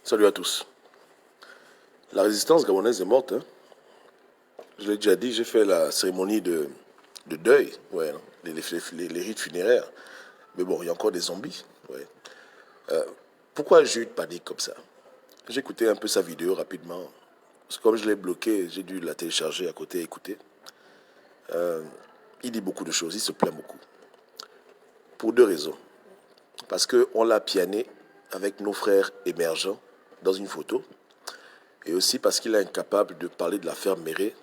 Salut à tous. La résistance gabonaise est morte. Hein. Je l'ai déjà dit, j'ai fait la cérémonie de deuil, ouais, hein, les rites funéraires. Mais bon, il y a encore des zombies. Ouais. Pourquoi j'ai eu de panique comme ça? J'ai écouté un peu sa vidéo rapidement. Parce que comme je l'ai bloqué, j'ai dû la télécharger à côté et écouter. Il dit beaucoup de choses, il se plaint beaucoup. Pour deux raisons. Parce qu'on l'a piané avec nos frères émergents dans une photo. Et aussi parce qu'il est incapable de parler de l'affaire Méré,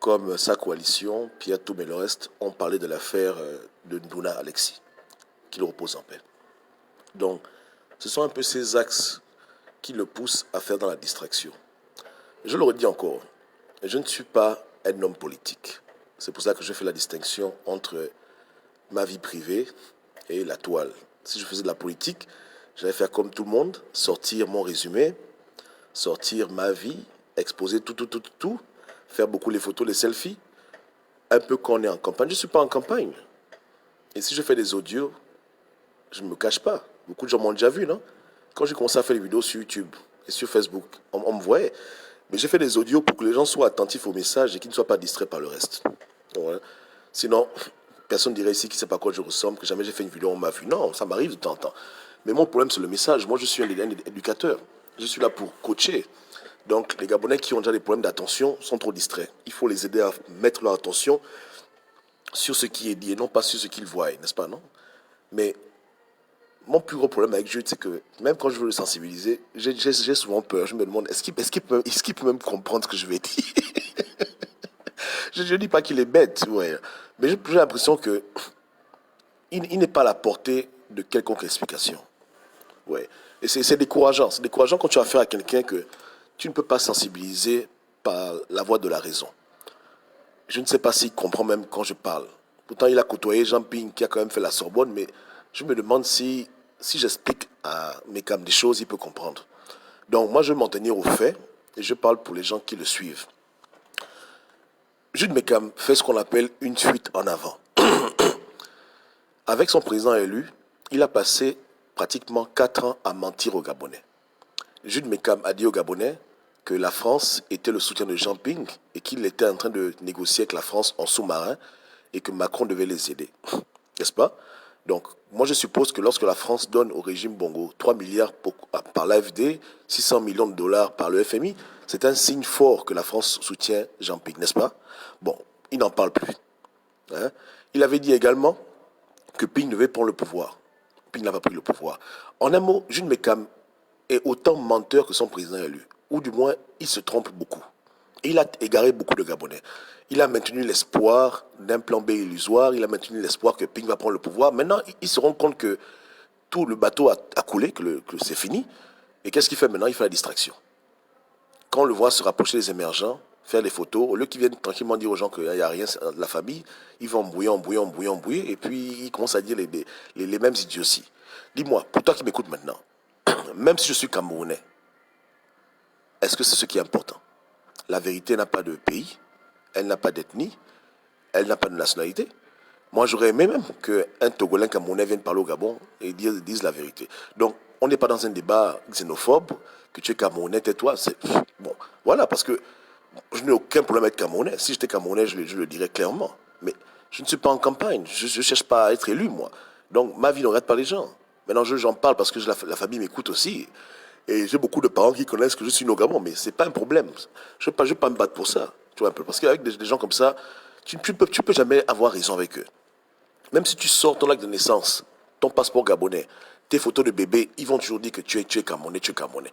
comme sa coalition, Pierre Toum et le reste, ont parlé de l'affaire de Ndouna Alexis, qu'il repose en paix. Donc, ce sont un peu ces axes qui le poussent à faire dans la distraction. Je le redis encore, je ne suis pas un homme politique. C'est pour ça que je fais la distinction entre ma vie privée et la toile. Si je faisais de la politique, j'allais faire comme tout le monde, sortir mon résumé, sortir ma vie, exposer tout, faire beaucoup les photos, les selfies, un peu quand on est en campagne. Je ne suis pas en campagne. Et si je fais des audios, je ne me cache pas. Beaucoup de gens m'ont déjà vu, non? Quand j'ai commencé à faire des vidéos sur YouTube et sur Facebook, on me voyait. Mais j'ai fait des audios pour que les gens soient attentifs au message et qu'ils ne soient pas distraits par le reste. Voilà. Sinon, personne ne dirait ici qu'il ne sait pas à quoi je ressemble, que jamais j'ai fait une vidéo, on m'a vu. Non, ça m'arrive de temps en temps. Mais mon problème, c'est le message. Moi, je suis un éducateur. Je suis là pour coacher. Donc, les Gabonais qui ont déjà des problèmes d'attention sont trop distraits. Il faut les aider à mettre leur attention sur ce qui est dit et non pas sur ce qu'ils voient, n'est-ce pas, non? Mais mon plus gros problème avec Jude, c'est que même quand je veux le sensibiliser, j'ai souvent peur. Je me demande, est-ce qu'il peut même comprendre ce que je vais dire? Je ne dis pas qu'il est bête, ouais. Mais j'ai l'impression que il n'est pas à la portée de quelconque explication. Ouais. Et c'est décourageant. C'est décourageant quand tu as affaire à quelqu'un que tu ne peux pas sensibiliser par la voie de la raison. Je ne sais pas s'il comprend même quand je parle. Pourtant, il a côtoyé Jean Ping qui a quand même fait la Sorbonne, mais je me demande si j'explique à Mekam des choses, il peut comprendre. Donc, moi, je vais m'en tenir aux faits et je parle pour les gens qui le suivent. Jude Mekam fait ce qu'on appelle une fuite en avant. Avec son président élu, il a passé pratiquement 4 ans à mentir aux Gabonais. Jude Mekam a dit aux Gabonais que la France était le soutien de Jean Ping et qu'il était en train de négocier avec la France en sous-marin et que Macron devait les aider. N'est-ce pas? Donc, moi je suppose que lorsque la France donne au régime Bongo 3 milliards par l'AFD, 600 millions de dollars par le FMI, c'est un signe fort que la France soutient Jean Ping, n'est-ce pas? Bon, il n'en parle plus. Hein? Il avait dit également que Ping devait prendre le pouvoir. Ping n'a pas pris le pouvoir. En un mot, Jude Mekam est autant menteur que son président élu. Ou du moins, il se trompe beaucoup. Et il a égaré beaucoup de Gabonais. Il a maintenu l'espoir d'un plan B illusoire. Il a maintenu l'espoir que Ping va prendre le pouvoir. Maintenant, il se rend compte que tout le bateau a coulé, que c'est fini. Et qu'est-ce qu'il fait maintenant? Il fait la distraction. Quand on le voit se rapprocher des émergents, faire des photos, au lieu qu'ils viennent tranquillement dire aux gens qu'il n'y a rien, la famille, ils vont embrouiller, et puis ils commencent à dire les mêmes idioties. Dis-moi, pour toi qui m'écoutes maintenant, même si je suis Camerounais, est-ce que c'est ce qui est important? La vérité n'a pas de pays, elle n'a pas d'ethnie, elle n'a pas de nationalité. Moi, j'aurais aimé même qu'un Togolais Camerounais vienne parler au Gabon et dise la vérité. Donc, on n'est pas dans un débat xénophobe, que tu es Camerounais, tais-toi. Bon, voilà, parce que je n'ai aucun problème avec Camerounais. Si j'étais Camerounais, je le dirais clairement. Mais je ne suis pas en campagne, je ne cherche pas à être élu, moi. Donc, ma vie ne regarde pas les gens. Maintenant, j'en parle parce que la famille m'écoute aussi. Et j'ai beaucoup de parents qui connaissent que je suis Nogabon, mais ce n'est pas un problème. Je ne vais pas me battre pour ça. Tu vois un peu. Parce qu'avec des gens comme ça, tu peux jamais avoir raison avec eux. Même si tu sors ton acte de naissance, ton passeport gabonais, tes photos de bébé, ils vont toujours dire que tu es Camerounais, tu es Camerounais.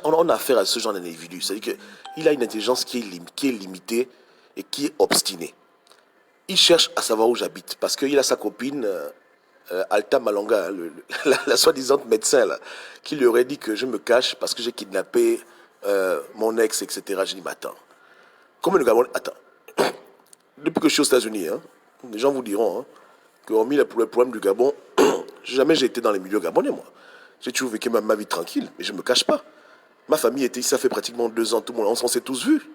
On a affaire à ce genre d'individu. C'est-à-dire qu'il a une intelligence qui est limitée et qui est obstinée. Il cherche à savoir où j'habite parce qu'il a sa copine Alta Malonga, la soi-disant médecin, là, qui lui aurait dit que je me cache parce que j'ai kidnappé mon ex, etc. Je dis, mais attends, combien de Gabonais... Attends, depuis que je suis aux États-Unis, hein, les gens vous diront hein, que, hormis le problème du Gabon, jamais j'ai été dans les milieux gabonais, moi. J'ai toujours vécu ma vie tranquille, mais je ne me cache pas. Ma famille était ici, ça fait pratiquement 2 ans, tout le monde, on s'est tous vus.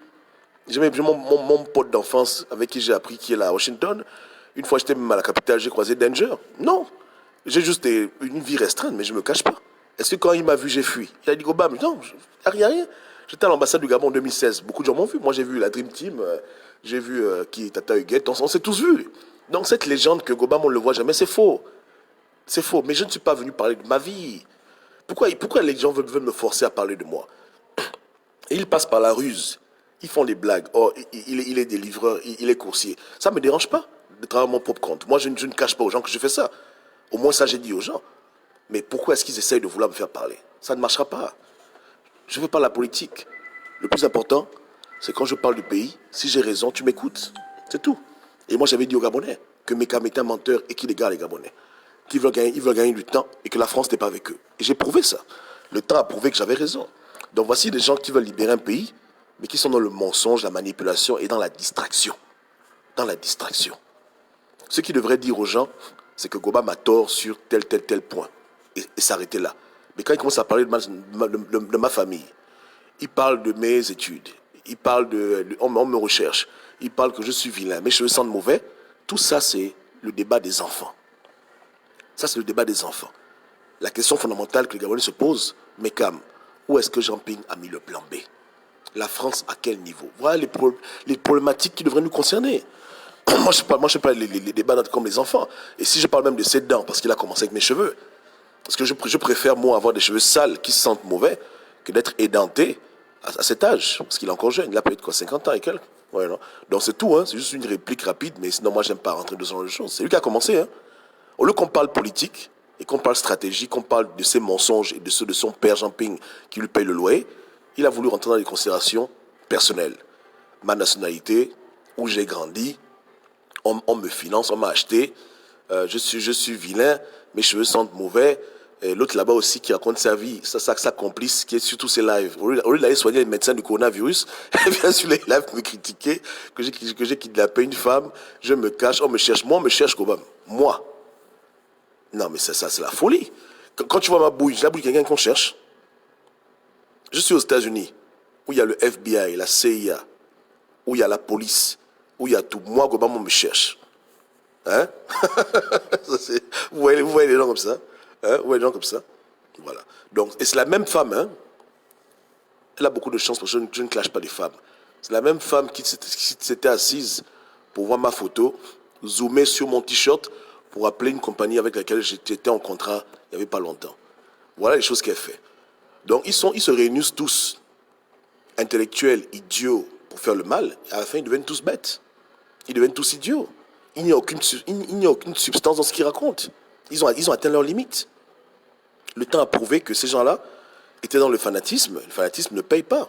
J'ai mon pote d'enfance avec qui j'ai appris qui est là à Washington. Une fois j'étais même à la capitale, j'ai croisé Danger. Non, j'ai juste une vie restreinte, mais je ne me cache pas. Est-ce que quand il m'a vu, j'ai fui? Il a dit Gobam, non, il n'y a rien. J'étais à l'ambassade du Gabon en 2016. Beaucoup de gens m'ont vu. Moi, j'ai vu la Dream Team, j'ai vu qui Tata Huguette, on s'est tous vus. Donc, cette légende que Gobam, on ne le voit jamais, c'est faux. C'est faux. Mais je ne suis pas venu parler de ma vie. Pourquoi les gens veulent me forcer à parler de moi? Et ils passent par la ruse. Ils font des blagues. Oh, il est délivreur, il est coursier. Ça ne me dérange pas de travailler à mon propre compte. Moi, je ne cache pas aux gens que je fais ça. Au moins, ça, j'ai dit aux gens. Mais pourquoi est-ce qu'ils essayent de vouloir me faire parler? Ça ne marchera pas. Je ne veux pas la politique. Le plus important, c'est quand je parle du pays, si j'ai raison, tu m'écoutes. C'est tout. Et moi, j'avais dit aux Gabonais que Mekam était un menteur et qu'il égare les Gabonais. Qu'ils veulent gagner du temps et que la France n'est pas avec eux. Et j'ai prouvé ça. Le temps a prouvé que j'avais raison. Donc voici des gens qui veulent libérer un pays, mais qui sont dans le mensonge, la manipulation et dans la distraction. Dans la distraction. Ce qu'ils devraient dire aux gens, c'est que Gobam a tort sur tel point. Et s'arrêter là. Mais quand il commence à parler de ma famille, il parle de mes études, il parle on me recherche, il parle que je suis vilain, mes cheveux sentent mauvais. Tout ça, c'est le débat des enfants. Ça, c'est le débat des enfants. La question fondamentale que les Gabonais se posent, Mekam, où est-ce que Jean-Ping a mis le plan B? La France, à quel niveau? Voilà les problématiques qui devraient nous concerner. Moi, je sais pas les débats comme les enfants. Et si je parle même de ses dents, parce qu'il a commencé avec mes cheveux, parce que je préfère, moi, avoir des cheveux sales qui se sentent mauvais que d'être édenté à cet âge. Parce qu'il est encore jeune. Il a peut-être quoi, 50 ans et quelques. Ouais, non. Donc c'est tout, hein. C'est juste une réplique rapide, mais sinon, moi, j'aime pas rentrer dans ce genre de choses. C'est lui qui a commencé, hein. Au lieu qu'on parle politique et qu'on parle stratégie, qu'on parle de ses mensonges et de ceux de son père Jean-Ping qui lui paye le loyer, il a voulu rentrer dans les considérations personnelles. Ma nationalité, où j'ai grandi, on me finance, on m'a acheté, je suis vilain, mes cheveux sentent mauvais. Et l'autre là-bas aussi qui raconte sa vie, sa complice, qui est sur tous ses lives. Au lieu d'aller soigner les médecins du coronavirus, elle vient sur les lives me critiquer que j'ai kidnappé une femme, je me cache, on me cherche. Moi, on me cherche comment? Moi. Non, mais ça c'est la folie. Quand tu vois ma bouille, j'ai la bouille de quelqu'un qu'on cherche. Je suis aux États-Unis, où il y a le FBI, la CIA, où il y a la police, où il y a tout. Moi, Gobam, on me cherche. Hein? Vous voyez les gens comme ça? Hein? Vous voyez les gens comme ça? Voilà. Donc, et c'est la même femme, hein? Elle a beaucoup de chance parce que je ne clash pas les femmes. C'est la même femme qui s'était assise pour voir ma photo, zoomer sur mon t-shirt pour appeler une compagnie avec laquelle j'étais en contrat il n'y avait pas longtemps. Voilà les choses qu'elle fait. Donc, ils se réunissent tous, intellectuels, idiots, pour faire le mal. Et à la fin, ils deviennent tous bêtes. Ils deviennent tous idiots. Il n'y a aucune substance dans ce qu'ils racontent. Ils ont atteint leurs limites. Le temps a prouvé que ces gens-là étaient dans le fanatisme. Le fanatisme ne paye pas.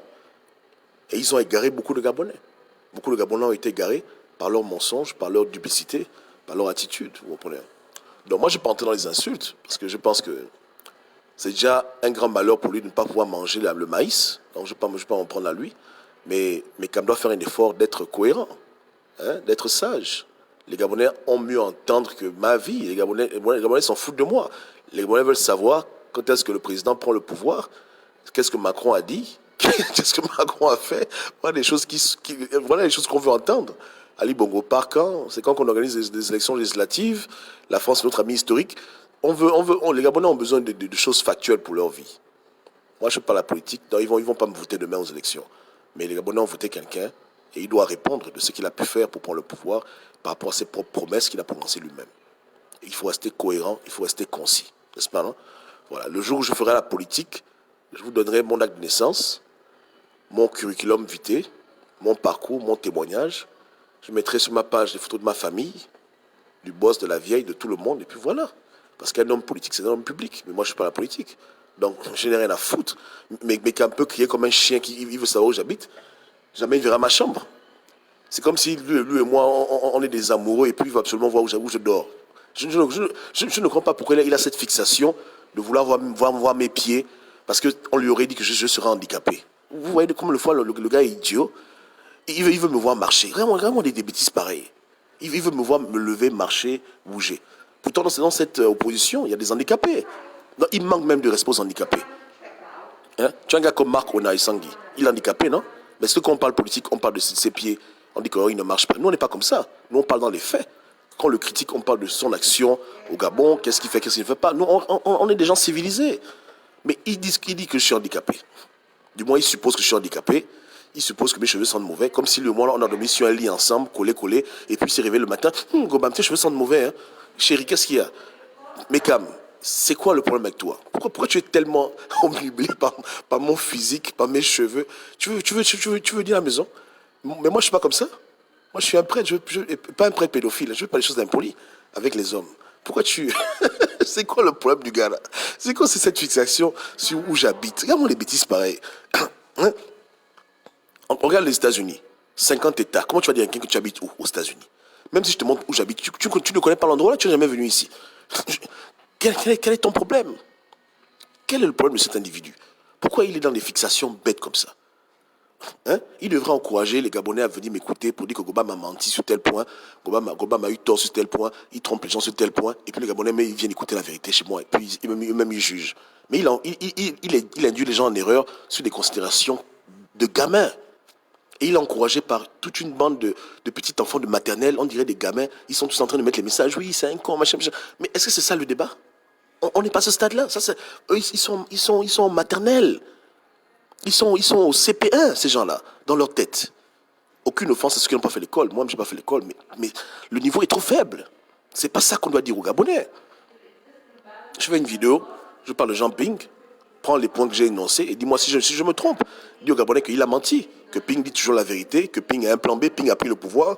Et ils ont égaré beaucoup de Gabonais. Beaucoup de Gabonais ont été égarés par leurs mensonges, par leur duplicité, par leur attitude. Vous comprenez? Donc moi, je ne vais pas entrer dans les insultes, parce que je pense que c'est déjà un grand malheur pour lui de ne pas pouvoir manger le maïs. Donc je ne vais pas en prendre à lui. Mais Cam doit faire un effort d'être cohérent, hein, d'être sage. Les Gabonais ont mieux entendre que ma vie. Les Gabonais s'en foutent de moi. Les Gabonais veulent savoir quand est-ce que le président prend le pouvoir, qu'est-ce que Macron a dit, qu'est-ce que Macron a fait. Voilà les choses voilà les choses qu'on veut entendre. Ali Bongo part quand? C'est quand qu'on organise des élections législatives. La France est notre ami historique. Les Gabonais ont besoin de choses factuelles pour leur vie. Moi, je ne fais pas la politique. Donc, ils vont pas me voter demain aux élections. Mais les Gabonais ont voté quelqu'un et il doit répondre de ce qu'il a pu faire pour prendre le pouvoir par rapport à ses propres promesses qu'il a prononcées lui-même. Il faut rester cohérent, il faut rester concis. N'est-ce pas, non? Voilà. Le jour où je ferai la politique, je vous donnerai mon acte de naissance, mon curriculum vitae, mon parcours, mon témoignage. Je mettrai sur ma page des photos de ma famille, du boss, de la vieille, de tout le monde, et puis voilà. Parce qu'un homme politique, c'est un homme public. Mais moi, je ne suis pas la politique. Donc, je n'ai rien à foutre. Mais qu'un peu crier comme un chien qui veut savoir où j'habite, jamais il verra ma chambre. C'est comme si lui et moi, on est des amoureux et puis il va absolument voir où je dors. Je ne comprends pas pourquoi il a cette fixation de vouloir voir mes pieds parce qu'on lui aurait dit que je serais handicapé. Vous voyez comme le gars est idiot. Il veut me voir marcher. Vraiment des bêtises pareilles. Il veut me voir me lever, marcher, bouger. Pourtant, dans cette opposition, il y a des handicapés. Donc, il manque même de respect aux handicapés. Hein? Tu as un gars comme Marc Onaïsangui. Il est handicapé, non? Mais est-ce que quand on parle politique, on parle de ses pieds, on dit qu'il ne marche pas? Nous, on n'est pas comme ça. Nous, on parle dans les faits. Quand on le critique, on parle de son action au Gabon, qu'est-ce qu'il fait, qu'est-ce qu'il ne fait pas. Nous, on est des gens civilisés. Mais il dit que je suis handicapé. Du moins, il suppose que je suis handicapé. Il suppose que mes cheveux sentent mauvais, comme si le mois, on a dormi sur un lit ensemble, collé, et puis il s'est réveillé le matin. Gobam, tes cheveux sentent mauvais, hein. Chérie, qu'est-ce qu'il y a? Mekam, c'est quoi le problème avec toi? Pourquoi tu es tellement omnubilé par mon physique, par mes cheveux? Tu veux dire à la maison? Mais moi, je suis pas comme ça. Moi, je suis un prêtre, pas un prêtre pédophile. Je veux pas les choses impolies avec les hommes. Pourquoi tu... C'est quoi le problème du gars là? C'est quoi cette fixation sur où j'habite? Regarde-moi les bêtises pareilles. Hein? On regarde les États-Unis. 50 États. Comment tu vas dire à quelqu'un que tu habites où aux États-Unis? Même si je te montre où j'habite, tu ne connais pas l'endroit là, tu n'es jamais venu ici. Quel est ton problème? Quel est le problème de cet individu? Pourquoi il est dans des fixations bêtes comme ça? Hein? Il devrait encourager les Gabonais à venir m'écouter pour dire que Goba m'a menti sur tel point, Goba m'a eu tort sur tel point, il trompe les gens sur tel point, et puis les Gabonais ils viennent écouter la vérité chez moi, et puis eux-mêmes ils jugent. Mais il induit les gens en erreur sur des considérations de gamins. Et il est encouragé par toute une bande de petits enfants de maternelle, on dirait des gamins, ils sont tous en train de mettre les messages, oui, c'est un con, machin. Mais est-ce que c'est ça le débat? On n'est pas à ce stade-là. Eux, ils sont en maternelle. Ils sont au CP1, ces gens-là, dans leur tête. Aucune offense à ceux qui n'ont pas fait l'école. Moi, je n'ai pas fait l'école, mais le niveau est trop faible. C'est pas ça qu'on doit dire aux Gabonais. Je fais une vidéo, je parle de jumping, prends les points que j'ai énoncés et dis-moi si je me trompe. Dis aux Gabonais qu'il a menti, que Ping dit toujours la vérité, que Ping a un plan B, Ping a pris le pouvoir,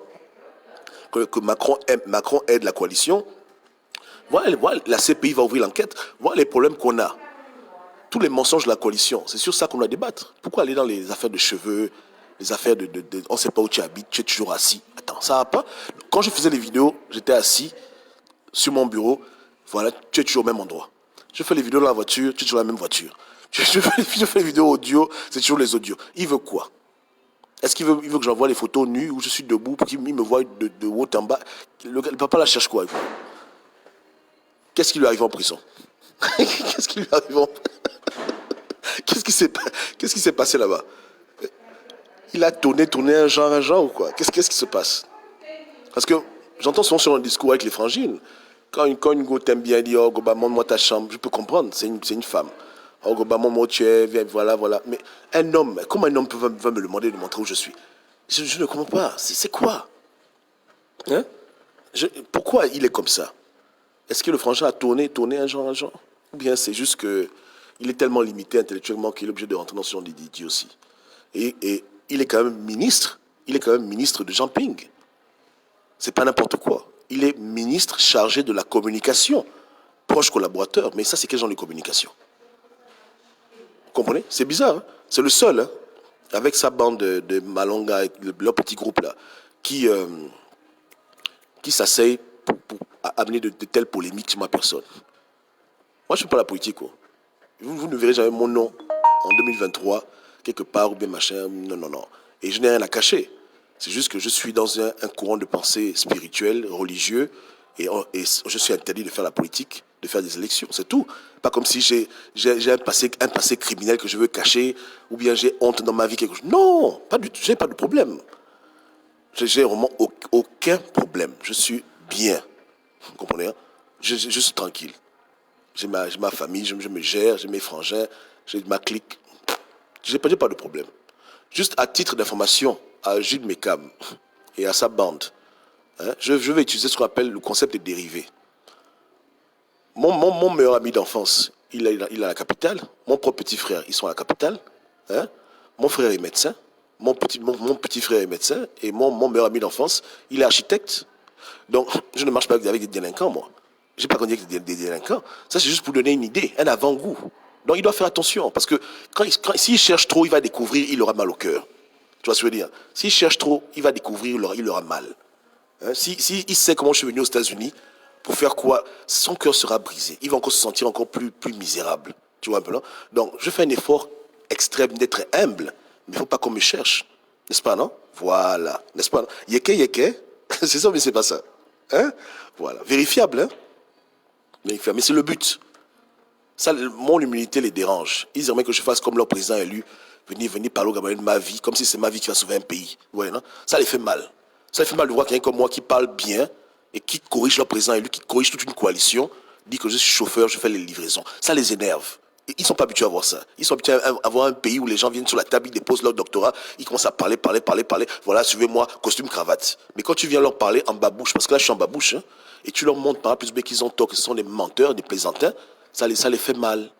que Macron aide la coalition. Voilà, la CPI va ouvrir l'enquête. Voilà les problèmes qu'on a. Tous les mensonges de la coalition, c'est sur ça qu'on doit débattre. Pourquoi aller dans les affaires de cheveux, les affaires on ne sait pas où tu habites, tu es toujours assis. Attends, ça va pas. Quand je faisais les vidéos, j'étais assis sur mon bureau. Voilà, tu es toujours au même endroit. Je fais les vidéos dans la voiture, tu es toujours dans la même voiture. Je fais les vidéos audio, c'est toujours les audios. Il veut quoi? Est-ce qu'il veut que j'envoie les photos nues où je suis debout pour qu'il me voie de haut en bas? Le papa la cherche quoi? Qu'est-ce qui lui arrive en prison? Qu'est-ce qui lui arrive en prison? Qu'est-ce qui s'est passé là-bas? Il a tourné un genre ou quoi? Qu'est-ce qui se passe? Parce que j'entends souvent sur un discours avec les frangines. Quand une go t'aime bien, dit oh Goba, montre-moi ta chambre, je peux comprendre, c'est une femme. Oh Goba, montre-moi où tu es, viens, voilà. Mais un homme, comment un homme va me demander de montrer où je suis? Je ne comprends pas. C'est quoi? Hein? Pourquoi il est comme ça? Est-ce que le frangin a tourné un genre? Ou bien c'est juste que il est tellement limité intellectuellement qu'il est obligé de rentrer dans ce genre d'idée aussi. Et il est quand même ministre. Il est quand même ministre de Jean-Ping. C'est pas n'importe quoi. Il est ministre chargé de la communication. Proche collaborateur. Mais ça, c'est quel genre de communication? Vous comprenez? C'est bizarre. Hein? C'est le seul, hein, avec sa bande de Malonga, leur petit groupe là, qui s'asseye pour amener de telles polémiques sur ma personne. Moi, je ne fais pas la politique, quoi. Vous ne verrez jamais mon nom en 2023, quelque part, ou bien machin. Non. Et je n'ai rien à cacher. C'est juste que je suis dans un courant de pensée spirituel, religieux, et je suis interdit de faire la politique, de faire des élections. C'est tout. Pas comme si j'ai un passé criminel que je veux cacher, ou bien j'ai honte dans ma vie, quelque chose. Non, pas du tout. J'ai pas de problème. J'ai vraiment aucun problème. Je suis bien. Vous comprenez? Hein? Je suis tranquille. J'ai ma famille, je me gère, j'ai mes frangins, j'ai ma clique. J'ai pas de problème. Juste à titre d'information, à Jude Mekam et à sa bande, hein, je vais utiliser ce qu'on appelle le concept de dérivé. Mon meilleur ami d'enfance, il est à la capitale. Mon propre petit frère, ils sont à la capitale. Hein. Mon frère est médecin. Mon petit frère est médecin. Et mon meilleur ami d'enfance, il est architecte. Donc, je ne marche pas avec des délinquants, moi. Je n'ai pas connu avec des délinquants. Ça, c'est juste pour donner une idée, un avant-goût. Donc, il doit faire attention. Parce que s'il cherche trop, il va découvrir, il aura mal au cœur. Tu vois ce que je veux dire? S'il cherche trop, il va découvrir, il aura mal. Hein? Il sait comment je suis venu aux États-Unis, pour faire quoi? Son cœur sera brisé. Il va encore se sentir encore plus misérable. Tu vois un peu là? Donc, je fais un effort extrême d'être humble. Mais il ne faut pas qu'on me cherche. N'est-ce pas, non? Voilà. N'est-ce pas? Yeke. C'est ça, mais c'est pas ça. Hein? Voilà. Vérifiable, hein? Mais c'est le but. Ça, mon humilité les dérange. Ils aimeraient que je fasse comme leur président élu, venir parler au Gabonais de ma vie, comme si c'est ma vie qui va sauver un pays. Vous voyez, non? Ça les fait mal. Ça les fait mal de voir quelqu'un comme moi qui parle bien et qui corrige leur président élu, qui corrige toute une coalition, dit que je suis chauffeur, je fais les livraisons. Ça les énerve. Ils ne sont pas habitués à voir ça. Ils sont habitués à voir un pays où les gens viennent sur la table, ils déposent leur doctorat, ils commencent à parler. Voilà, suivez-moi, costume, cravate. Mais quand tu viens leur parler en babouche, parce que là je suis en babouche, hein, et tu leur montres par A plus B qu'ils ont tort, que ce sont des menteurs, des plaisantins, ça les fait mal.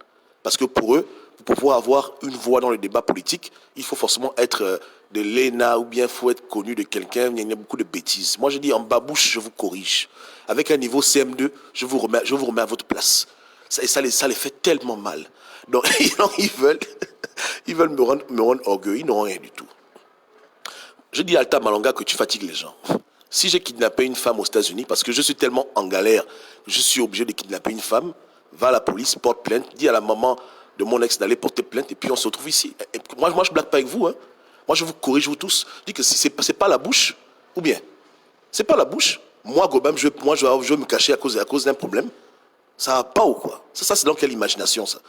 Parce que pour eux, pour pouvoir avoir une voix dans le débat politique, il faut forcément être de l'ENA ou bien il faut être connu de quelqu'un. Il y a beaucoup de bêtises. Moi je dis en babouche, je vous corrige. Avec un niveau CM2, je vous remets à votre place. Et ça les fait tellement mal. Donc, ils veulent me rendre orgueilleux, ils n'ont rien du tout. Je dis à Alta Malonga que tu fatigues les gens. Si j'ai kidnappé une femme aux États-Unis, parce que je suis tellement en galère, je suis obligé de kidnapper une femme, va à la police, porte plainte, dis à la maman de mon ex d'aller porter plainte, et puis on se retrouve ici. Et moi, je ne blague pas avec vous. Hein. Moi, je vous corrige, vous tous. Je dis que si c'est pas la bouche, ou bien, c'est pas la bouche. Moi, Gobam, je vais me cacher à cause d'un problème. Ça va pas ou quoi? Ça c'est dans quelle imagination, ça?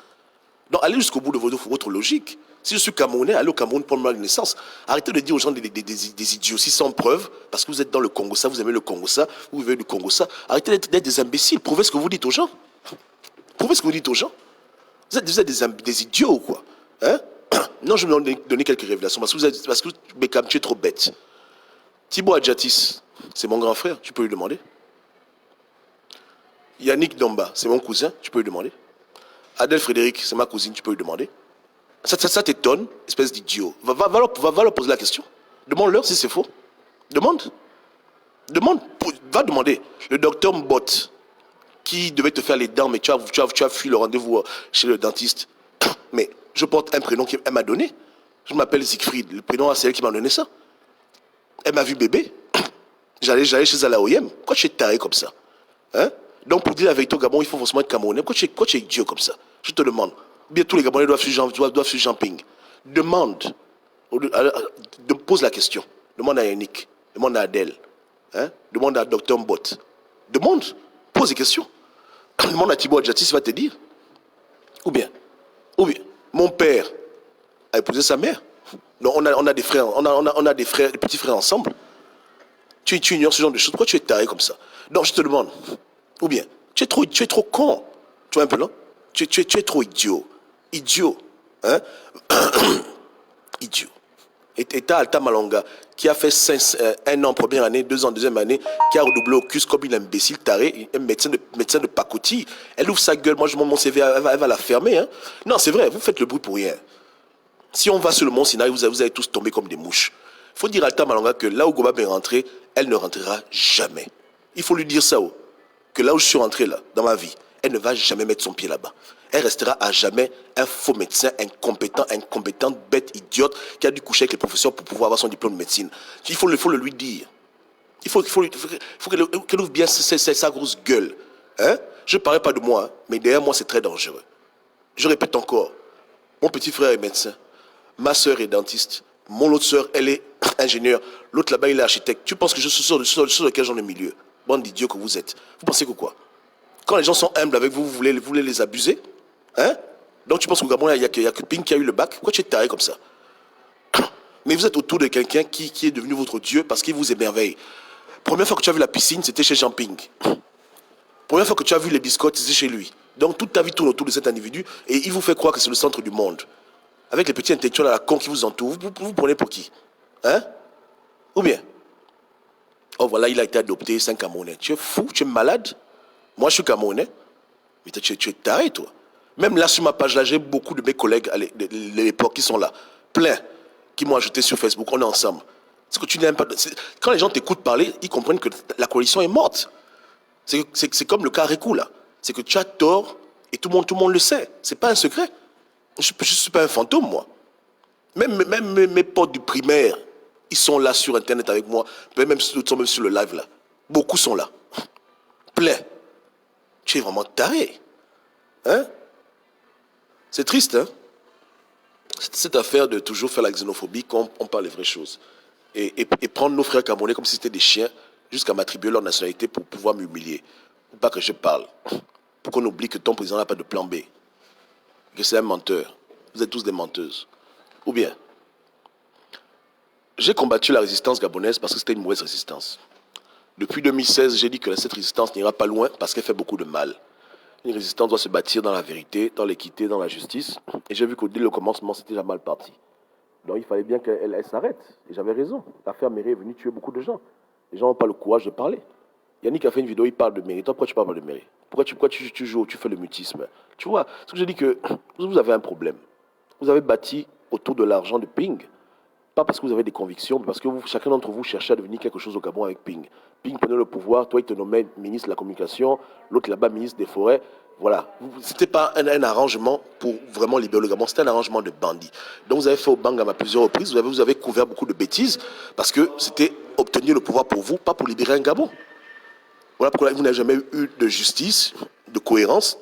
Donc, allez jusqu'au bout de votre logique. Si je suis Camerounais, allez au Cameroun pour ma naissance. Arrêtez de dire aux gens des idioties sans preuve, parce que vous êtes dans le Congo, ça, vous aimez le Congo, ça, vous vivez du Congo, ça. Arrêtez d'être des imbéciles. Prouvez ce que vous dites aux gens. Prouvez ce que vous dites aux gens. Vous êtes des idiots ou quoi? Hein? Non, je vais vous donner quelques révélations, parce que Beckham, tu es trop bête. Thibaut Adjatis, c'est mon grand frère, tu peux lui demander. Yannick Domba, c'est mon cousin, tu peux lui demander. Adèle Frédéric, c'est ma cousine, tu peux lui demander. Ça t'étonne, espèce d'idiot. Va leur poser la question. Demande-leur si c'est faux. Demande. Va demander. Le docteur Mbot, qui devait te faire les dents, mais tu as fui le rendez-vous chez le dentiste. Mais je porte un prénom qu'elle m'a donné. Je m'appelle Siegfried. Le prénom, c'est elle qui m'a donné ça. Elle m'a vu bébé. J'allais chez Alaoyem. Pourquoi tu es taré comme ça? Hein? Donc, pour dire la vérité au Gabon, il faut forcément être Camerounais. Pourquoi tu es idiot comme ça? Je te demande. Bien, tous les Gabonais doivent suivre Jean-Ping. Demande. Pose la question. Demande à Yannick. Demande à Adèle. Hein? Demande à Dr Mbot. Demande. Pose des questions. Demande à Thibaut Adjatis, il va te dire. Ou bien, mon père a épousé sa mère. Donc, on a des frères, on a des frères, des petits frères ensemble. Tu ignores ce genre de choses. Pourquoi tu es taré comme ça? Donc, je te demande. Ou bien, tu es trop con. Tu vois un peu, non? Tu es trop idiot. Idiot. Hein? Idiot. Et t'as Alta Malonga, qui a fait 1 an en première année, 2 ans en deuxième année, qui a redoublé au CUS comme une imbécile taré, un médecin de pacotille. Elle ouvre sa gueule, moi je montre mon CV, elle va la fermer. Hein? Non, c'est vrai, vous faites le bruit pour rien. Si on va sur le Mont Sinaï, vous allez tous tomber comme des mouches. Il faut dire à Alta Malonga que là où Gobab est rentré, elle ne rentrera jamais. Il faut lui dire ça, que là où je suis rentré, là, dans ma vie, elle ne va jamais mettre son pied là-bas. Elle restera à jamais un faux médecin incompétente, bête, idiote, qui a dû coucher avec les professeurs pour pouvoir avoir son diplôme de médecine. Il faut le lui dire. Il faut qu'elle ouvre bien sa grosse gueule. Hein? Je ne parle pas de moi, hein, mais derrière moi, c'est très dangereux. Je répète encore, mon petit frère est médecin, ma soeur est dentiste, mon autre soeur, elle est ingénieure, l'autre là-bas, il est architecte. Tu penses que je suis sur de quel genre de milieu? Bande d'idiots que vous êtes. Vous pensez que quoi? Quand les gens sont humbles avec vous, vous voulez les abuser? Hein? Donc tu penses qu'au Gabon, il n'y a que Ping qui a eu le bac? Pourquoi tu es taré comme ça? Mais vous êtes autour de quelqu'un qui est devenu votre Dieu parce qu'il vous émerveille. Première fois que tu as vu la piscine, c'était chez Jean Ping. Première fois que tu as vu les biscottes, c'était chez lui. Donc toute ta vie tourne autour de cet individu et il vous fait croire que c'est le centre du monde. Avec les petits intellectuels à la con qui vous entourent, vous prenez pour qui? Hein? Ou bien? Oh voilà, il a été adopté, c'est un Camerounais. Tu es fou, tu es malade? Moi, je suis Camerounais. Mais tu es taré, toi. Même là, sur ma page, là, j'ai beaucoup de mes collègues à l'époque qui sont là. Plein. Qui m'ont ajouté sur Facebook. On est ensemble. Ce que tu n'aimes pas. Quand les gens t'écoutent parler, ils comprennent que la coalition est morte. C'est comme le cas Récou, là. C'est que tu as tort et tout le monde le sait. C'est pas un secret. Je ne suis pas un fantôme, moi. Même mes potes du primaire, ils sont là sur Internet avec moi. Même sur le live, là. Beaucoup sont là. Plein. Tu es vraiment taré. Hein? C'est triste, hein? Cette affaire de toujours faire la xénophobie quand on parle les vraies choses. Et prendre nos frères camerounais comme si c'était des chiens jusqu'à m'attribuer leur nationalité pour pouvoir m'humilier. Pour pas que je parle. Pour qu'on oublie que ton président n'a pas de plan B. Que c'est un menteur. Vous êtes tous des menteuses. Ou bien, j'ai combattu la résistance gabonaise parce que c'était une mauvaise résistance. Depuis 2016, j'ai dit que cette résistance n'ira pas loin parce qu'elle fait beaucoup de mal. Une résistance doit se bâtir dans la vérité, dans l'équité, dans la justice. Et j'ai vu qu'au dès le commencement, c'était déjà mal parti. Donc il fallait bien qu'elle s'arrête. Et j'avais raison. L'affaire Méré est venue tuer beaucoup de gens. Les gens n'ont pas le courage de parler. Yannick a fait une vidéo, il parle de Méré. Toi, pourquoi tu parles pas de Méré? Pourquoi tu joues, tu fais le mutisme? Tu vois, ce que je dis que vous avez un problème. Vous avez bâti autour de l'argent de Ping. Pas parce que vous avez des convictions, mais parce que chacun d'entre vous cherchait à devenir quelque chose au Gabon avec Ping. Ping prenait le pouvoir, toi il te nommait ministre de la communication, l'autre là-bas ministre des forêts. Voilà. C'était pas un arrangement pour vraiment libérer le Gabon, c'était un arrangement de bandits. Donc vous avez fait au Bangam à plusieurs reprises, vous avez couvert beaucoup de bêtises, parce que c'était obtenir le pouvoir pour vous, pas pour libérer un Gabon. Voilà pourquoi vous n'avez jamais eu de justice, de cohérence.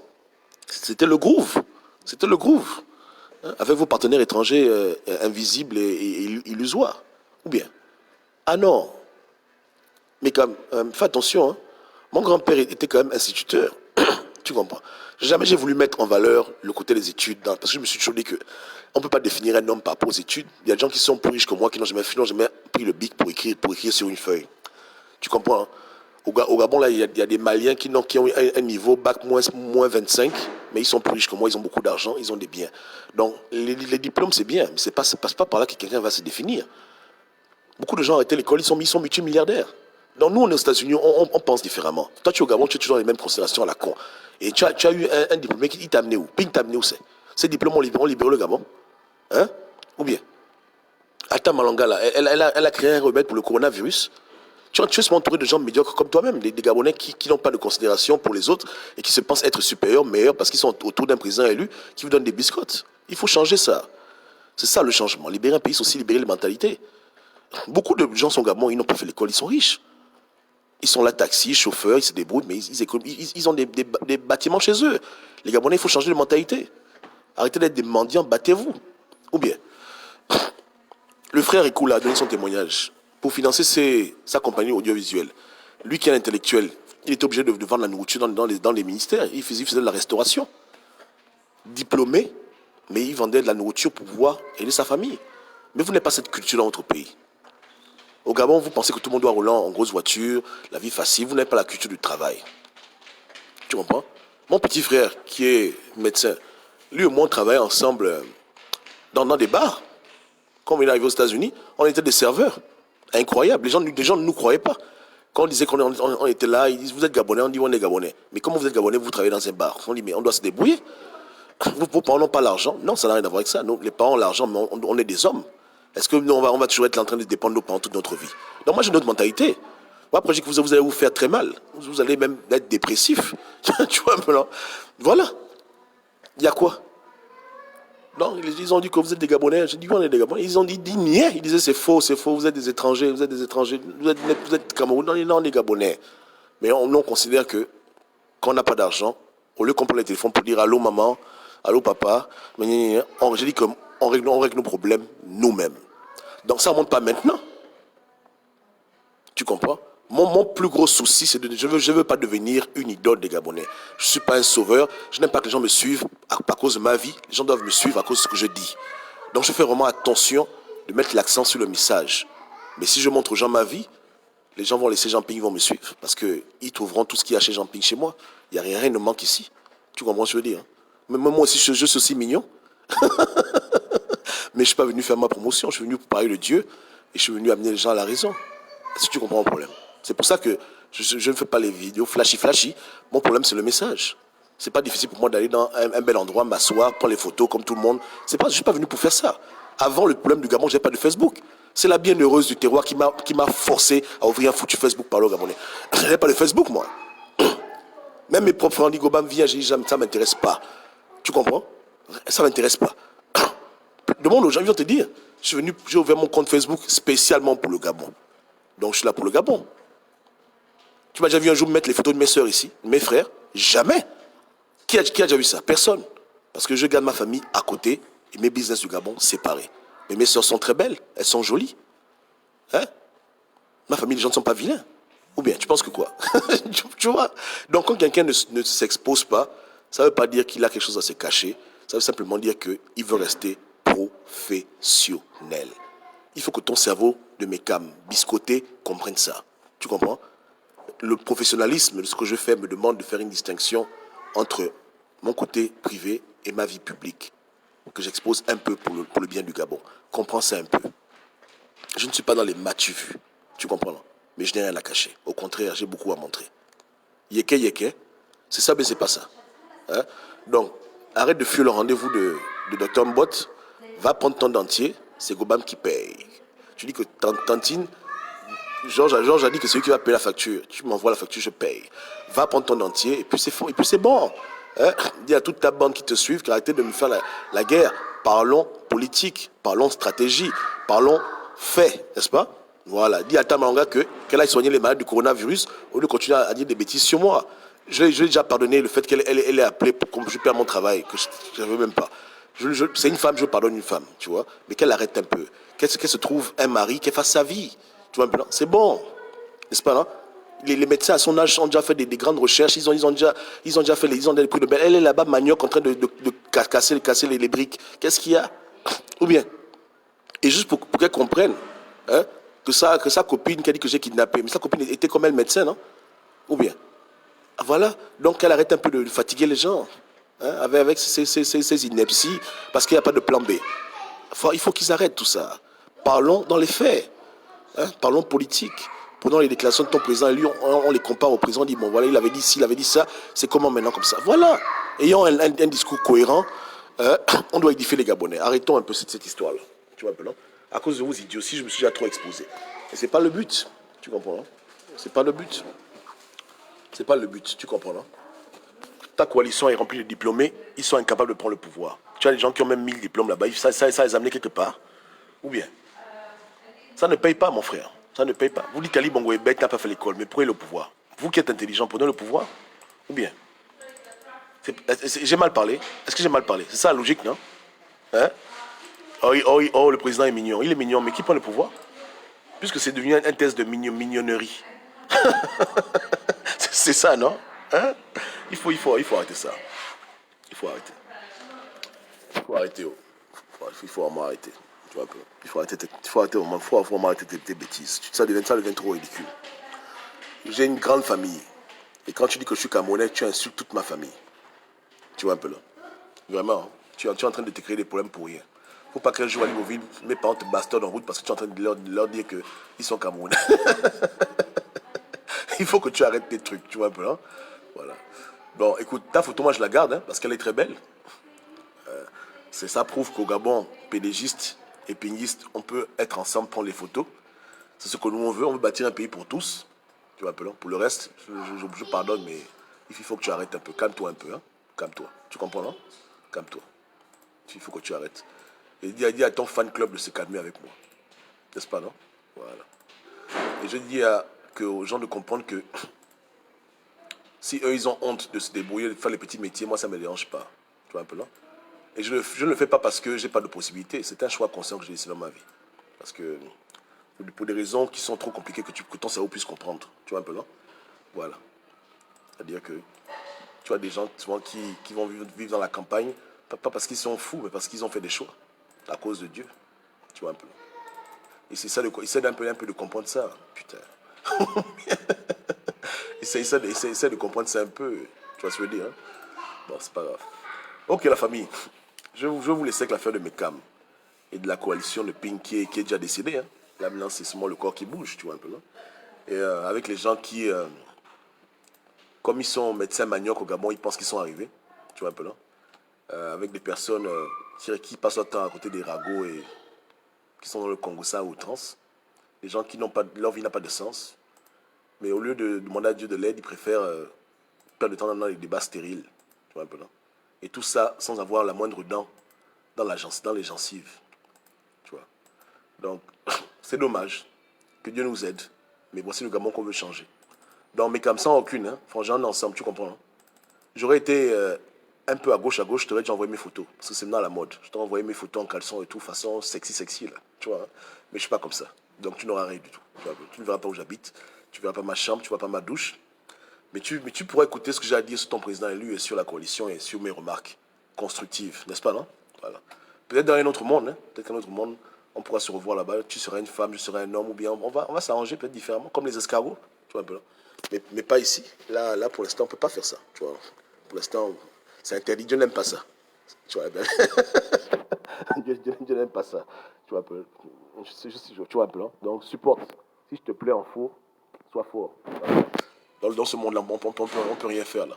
C'était le groove. C'était le groove. Avec vos partenaires étrangers invisibles et illusoires. Ou bien. Ah non. Mais comme, fais attention. Hein. Mon grand-père était quand même instituteur. Tu comprends? Jamais j'ai voulu mettre en valeur le côté des études. Parce que je me suis toujours dit que on ne peut pas définir un homme par rapport aux études. Il y a des gens qui sont plus riches que moi, qui n'ont jamais pris le bic pour écrire sur une feuille. Tu comprends? Hein? Au Gabon, là, il y a des Maliens qui ont un niveau bac moins 25, mais ils sont plus riches que moi, ils ont beaucoup d'argent, ils ont des biens. Donc, les diplômes, c'est bien, mais ça passe pas par là que quelqu'un va se définir. Beaucoup de gens ont arrêté l'école, ils sont multimilliardaires. Donc, nous, on est aux États-Unis, on pense différemment. Toi, tu es au Gabon, tu as toujours les mêmes considérations à la con. Et tu as eu un diplômé qui t'a amené où? Ping t'a amené où c'est? Ces diplômes ont libéré le Gabon? Hein? Ou bien? Alta Malanga, là, elle a créé un remède pour le coronavirus. Tu es souvent entouré de gens médiocres comme toi-même, des Gabonais qui n'ont pas de considération pour les autres et qui se pensent être supérieurs, meilleurs, parce qu'ils sont autour d'un président élu qui vous donne des biscottes. Il faut changer ça. C'est ça le changement. Libérer un pays, c'est aussi libérer les mentalités. Beaucoup de gens sont Gabon, ils n'ont pas fait l'école, ils sont riches. Ils sont là, taxis, chauffeurs, ils se débrouillent, mais ils ont des bâtiments chez eux. Les Gabonais, il faut changer de mentalité. Arrêtez d'être des mendiants, battez-vous. Ou bien, le frère Ekoula a donné son témoignage pour financer sa compagnie audiovisuelle. Lui qui est un intellectuel, il était obligé de vendre la nourriture dans les ministères. Il faisait de la restauration. Diplômé, mais il vendait de la nourriture pour pouvoir aider sa famille. Mais vous n'avez pas cette culture dans votre pays. Au Gabon, vous pensez que tout le monde doit rouler en grosse voiture, la vie facile. Vous n'avez pas la culture du travail. Tu comprends? Mon petit frère, qui est médecin, lui et moi, on travaillait ensemble dans des bars. Quand on est arrivé aux États-Unis, on était des serveurs. Incroyable. Les gens ne nous croyaient pas. Quand on disait qu'on était là, ils disent vous êtes Gabonais, on dit on est Gabonais. Mais comment vous êtes Gabonais, vous travaillez dans un bar? On dit mais on doit se débrouiller. Vos parents n'ont pas l'argent? Non, ça n'a rien à voir avec ça. Nous, les parents ont l'argent, mais on est des hommes. Est-ce que nous, on va toujours être en train de dépendre de nos parents toute notre vie? Donc moi j'ai une autre mentalité. Moi, après, je dis que vous allez vous faire très mal. Vous allez même être dépressif. Tu vois un peu là. Voilà. Il y a quoi? Non, ils ont dit que vous êtes des Gabonais. J'ai dit qu'on est des Gabonais. Ils ont dit niais. Ils disaient c'est faux, vous êtes des étrangers, vous êtes Camerounais. Non, on est Gabonais. Mais on considère que quand on n'a pas d'argent, au lieu qu'on prenne le téléphone pour dire allô maman, allô papa, j'ai dit qu'on règle nos problèmes nous-mêmes. Donc ça ne monte pas maintenant. Tu comprends? Mon plus gros souci, c'est je veux pas devenir une idole des Gabonais. Je ne suis pas un sauveur. Je n'aime pas que les gens me suivent à cause de ma vie. Les gens doivent me suivre à cause de ce que je dis. Donc je fais vraiment attention de mettre l'accent sur le message. Mais si je montre aux gens ma vie, les gens vont laisser Jean Ping, ils vont me suivre. Parce qu'ils trouveront tout ce qu'il y a chez Jean Ping chez moi. Il n'y a rien ne manque ici. Tu comprends ce que je veux dire? Mais moi aussi, je suis aussi mignon. Mais je ne suis pas venu faire ma promotion. Je suis venu pour parler de Dieu. Et je suis venu amener les gens à la raison. Est-ce que tu comprends mon problème? C'est pour ça que je ne fais pas les vidéos flashy. Mon problème, c'est le message. C'est pas difficile pour moi d'aller dans un bel endroit, m'asseoir, prendre les photos comme tout le monde. Je ne suis pas venu pour faire ça. Avant, le problème du Gabon, je n'avais pas de Facebook. C'est la bienheureuse du terroir qui m'a forcé à ouvrir un foutu Facebook par le Gabonais. Je n'avais pas de Facebook, moi. Même mes propres frères disent, Gobam, viens, ça ne m'intéresse pas. Tu comprends? Ça ne m'intéresse pas. Demande aux gens, ils vont te dire. J'ai ouvert mon compte Facebook spécialement pour le Gabon. Donc je suis là pour le Gabon. Tu m'as déjà vu un jour mettre les photos de mes soeurs ici, mes frères? Jamais. Qui a déjà vu ça? Personne. Parce que je garde ma famille à côté et mes business du Gabon séparés. Mais mes soeurs sont très belles, elles sont jolies. Hein? Ma famille, les gens ne sont pas vilains. Ou bien, tu penses que quoi? Tu vois? Donc quand quelqu'un ne s'expose pas, ça ne veut pas dire qu'il a quelque chose à se cacher. Ça veut simplement dire qu'il veut rester professionnel. Il faut que ton cerveau de mécam biscoté comprenne ça. Tu comprends? Le professionnalisme de ce que je fais me demande de faire une distinction entre mon côté privé et ma vie publique, que j'expose un peu pour le bien du Gabon. Comprends ça un peu. Je ne suis pas dans les matchs vus, tu comprends, non? Mais je n'ai rien à cacher. Au contraire, j'ai beaucoup à montrer. Yeke, c'est ça, mais c'est pas ça. Hein? Donc, arrête de fuir le rendez-vous de Dr Mbot, va prendre ton dentier, c'est Gobam qui paye. Tu dis que Tantine, Georges a dit que c'est lui qui va payer la facture. Tu m'envoies la facture, je paye. Va prendre ton dentier, et puis c'est faux, et puis c'est bon. Hein? Dis à toute ta bande qui te suivent qu'arrêtez de me faire la guerre. Parlons politique, parlons stratégie, parlons fait, n'est-ce pas? Voilà. Dis à ta manga qu'elle aille soigner les malades du coronavirus au lieu de continuer à dire des bêtises sur moi. Je lui ai déjà pardonné le fait qu'elle est appelée pour que je perds mon travail, que je ne veux même pas. C'est une femme, je pardonne une femme, tu vois. Mais qu'elle arrête un peu. Qu'elle se trouve un mari, qu'elle fasse sa vie. Tu vois, c'est bon. N'est-ce pas, non? Les médecins à son âge ont déjà fait des grandes recherches, ils ont déjà fait ils ont des prix de Nobel. Elle est là-bas, manioc, en train de casser les briques. Qu'est-ce qu'il y a? Ou bien, et juste pour qu'elle comprenne, hein, que sa copine qui a dit que j'ai kidnappé, mais sa copine était comme elle médecin, non? Ou bien, voilà, donc elle arrête un peu de fatiguer les gens, hein, avec ces inepties, parce qu'il n'y a pas de plan B. Il faut qu'ils arrêtent tout ça. Parlons dans les faits, hein, parlons politique. Prenons les déclarations de ton président et lui, on les compare au président, on dit, bon voilà, il avait dit ci, il avait dit ça, c'est comment maintenant comme ça? Voilà, ayons un discours cohérent, on doit édifier les Gabonais. Arrêtons un peu cette histoire-là, tu vois un peu, non? À cause de vos idioties, je me suis déjà trop exposé. Et c'est pas le but, tu comprends, non? C'est pas le but. C'est pas le but, tu comprends, non? Ta coalition est remplie de diplômés, ils sont incapables de prendre le pouvoir. Tu as des gens qui ont même 1000 diplômes là-bas, ça les a amenés quelque part. Ou bien, ça ne paye pas, mon frère. Ça ne paye pas. Vous dites qu'Ali Bongo est bête, n'a pas fait l'école, mais prenez le pouvoir. Vous qui êtes intelligent, prenez le pouvoir. Ou bien, j'ai mal parlé. Est-ce que j'ai mal parlé? C'est ça la logique, non? Hein? Oh, le président est mignon. Il est mignon, mais qui prend le pouvoir? Puisque c'est devenu un test de mignonnerie. C'est ça, non? Hein? Il faut arrêter ça. Il faut arrêter. Il faut arrêter. Oh. Il faut vraiment arrêter. Tu vois un peu. Il faut vraiment arrêter tes bêtises. Ça devient trop ridicule. J'ai une grande famille. Et quand tu dis que je suis Camerounais, tu insultes toute ma famille. Tu vois un peu là. Vraiment. Hein? Tu es en train de te créer des problèmes pour rien. Faut pas qu'un jour à Libreville, mes parents te bastonnent en route parce que tu es en train de leur dire qu'ils sont Camerounais. Il faut que tu arrêtes tes trucs, tu vois un peu, hein? Voilà. Bon, écoute, ta photo, moi, je la garde, hein, parce qu'elle est très belle. Ça prouve qu'au Gabon, pédégiste et péniste, on peut être ensemble, prendre les photos. C'est ce que nous, on veut bâtir un pays pour tous. Tu vois un peu, là. Pour le reste, je pardonne, mais il faut que tu arrêtes un peu. Calme-toi un peu, hein. Calme-toi. Tu comprends, non? Calme-toi. Il faut que tu arrêtes. Et dis à ton fan club de se calmer avec moi. N'est-ce pas, non? Voilà. Et je dis aux gens de comprendre que si eux, ils ont honte de se débrouiller, de faire les petits métiers, moi, ça ne me dérange pas. Tu vois un peu, là? Et je ne le fais pas parce que je n'ai pas de possibilité. C'est un choix conscient que j'ai décidé dans ma vie. Parce que pour des raisons qui sont trop compliquées que ton cerveau puisse comprendre. Tu vois un peu, là? Voilà. C'est-à-dire que tu as des gens souvent qui vont vivre dans la campagne, pas parce qu'ils sont fous, mais parce qu'ils ont fait des choix. À cause de Dieu. Tu vois un peu. Et c'est ça, essaie un peu de comprendre ça. Putain. essaie de comprendre ça un peu. Tu vois ce que je veux dire, hein? Bon, c'est pas grave. Ok, la famille. Je vais vous laisser avec l'affaire de Mekam et de la coalition de Pink qui est déjà décédée. Hein. Là, maintenant, c'est seulement le corps qui bouge, tu vois un peu, là. Et avec les gens qui, comme ils sont médecins manioc au Gabon, ils pensent qu'ils sont arrivés, tu vois un peu, là. Avec des personnes qui passent leur temps à côté des ragots et qui sont dans le Congo ça à outrance. Des gens qui n'ont pas, leur vie n'a pas de sens. Mais au lieu de demander à Dieu de l'aide, ils préfèrent perdre de temps dans les débats stériles. Tu vois un peu, non? Et tout ça sans avoir la moindre dent dans les gencives. Tu vois. Donc, c'est dommage que Dieu nous aide. Mais voici le Gabon qu'on veut changer. Donc, mais comme ça, aucune. Hein. Franchement, ensemble, tu comprends. Hein? J'aurais été un peu à gauche, je t'aurais déjà envoyé mes photos. Parce que c'est maintenant la mode. Je t'aurais envoyé mes photos en caleçon et tout, façon sexy, là. Tu vois. Hein? Mais je suis pas comme ça. Donc, tu n'auras rien du tout. Tu ne verras pas où j'habite. Tu ne verras pas ma chambre, tu ne verras pas ma douche. Mais tu pourras écouter ce que j'ai à dire sur ton président élu et sur la coalition et sur mes remarques constructives, n'est-ce pas, non? Voilà. Peut-être dans un autre monde, hein? Peut-être qu'un autre monde, on pourra se revoir là-bas. Tu seras une femme, je serai un homme, ou bien on va s'arranger peut-être différemment, comme les escargots, tu vois un peu là. Mais pas ici. Là, pour l'instant, on ne peut pas faire ça, tu vois. pour l'instant, c'est interdit. Je n'aime pas ça. Tu vois, ben, je n'aime pas ça. Tu vois un peu. Tu vois un peu. Hein. Donc, supporte. Si je te plais en faux, sois fort. Voilà. Dans ce monde-là, on peut rien faire là.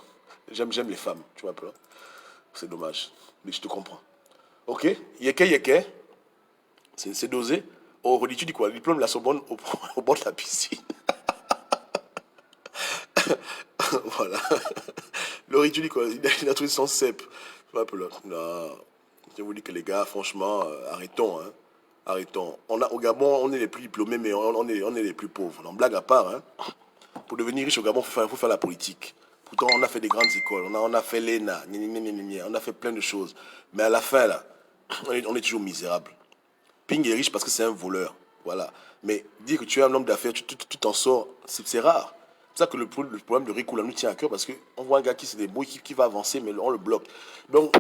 J'aime les femmes, tu vois un peu. Hein. C'est dommage. Mais je te comprends. Ok, yeke. C'est dosé. Oh, Rodi, tu dis quoi? Le diplôme de la Sorbonne au bord de la piscine. Voilà. Laurie, tu dis quoi? Il a trouvé son cep. Tu vois un peu là. Non. Je vous dis que les gars, franchement, arrêtons. Hein. Arrêtons. Au Gabon, on est les plus diplômés, mais on est les plus pauvres. Non, blague à part, hein. Pour devenir riche au Gabon, faut faire la politique. Pourtant, on a fait des grandes écoles, on a fait l'ENA, on a fait plein de choses. Mais à la fin, là, on est toujours misérable. Ping est riche parce que c'est un voleur. Voilà. Mais dire que tu es un homme d'affaires, tu t'en sors, c'est rare. C'est ça que le problème de Rico là, nous tient à cœur parce qu'on voit un gars qui se débrouille, qui va avancer, mais on le bloque. Donc,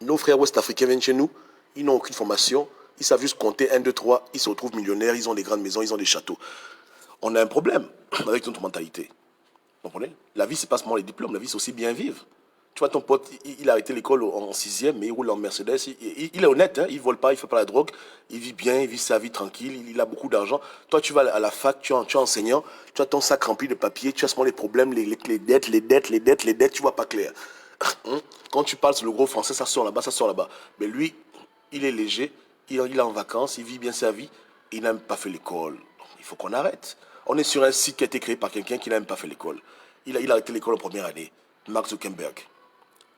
nos frères ouest-africains viennent chez nous, ils n'ont aucune formation, ils savent juste compter un, 2, 3, ils se retrouvent millionnaires, ils ont des grandes maisons, ils ont des châteaux. On a un problème avec notre mentalité. Vous comprenez? La vie, c'est pas seulement les diplômes, la vie, c'est aussi bien vivre. Tu vois, ton pote, il a arrêté l'école en sixième, mais il roule en Mercedes. Il est honnête, hein, il vole pas, il fait pas la drogue. Il vit bien, il vit sa vie tranquille, il a beaucoup d'argent. Toi, tu vas à la fac, tu es enseignant, tu as ton sac rempli de papiers, tu as seulement les problèmes, les dettes, tu vois pas clair. Hein? Quand tu parles sur le gros français, ça sort là-bas, ça sort là-bas. Mais lui, il est léger, il est en vacances, il vit bien sa vie, il n'a même pas fait l'école. Il faut qu'on arrête. On est sur un site qui a été créé par quelqu'un qui n'a même pas fait l'école. Il a arrêté l'école en première année. Mark Zuckerberg.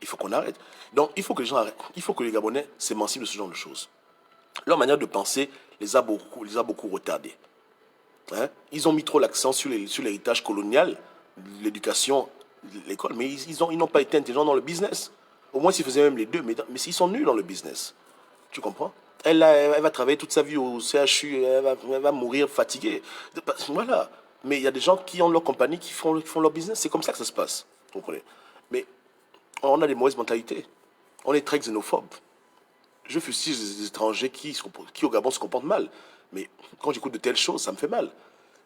Il faut qu'on arrête. Donc, il faut que les gens arrêtent. Il faut que les Gabonais s'émancipent de ce genre de choses. Leur manière de penser les a beaucoup retardés. Hein? Ils ont mis trop l'accent sur l'héritage colonial, l'éducation, l'école, mais ils n'ont pas été intelligents dans le business. Au moins, s'ils faisaient même les deux, mais s'ils sont nuls dans le business. Tu comprends? Elle va travailler toute sa vie au CHU, elle va mourir fatiguée. Voilà. Mais il y a des gens qui ont leur compagnie, qui font leur business. C'est comme ça que ça se passe. Vous comprenez? Mais on a des mauvaises mentalités. On est très xénophobe. Je fustige des étrangers qui au Gabon se comportent mal. Mais quand j'écoute de telles choses, ça me fait mal.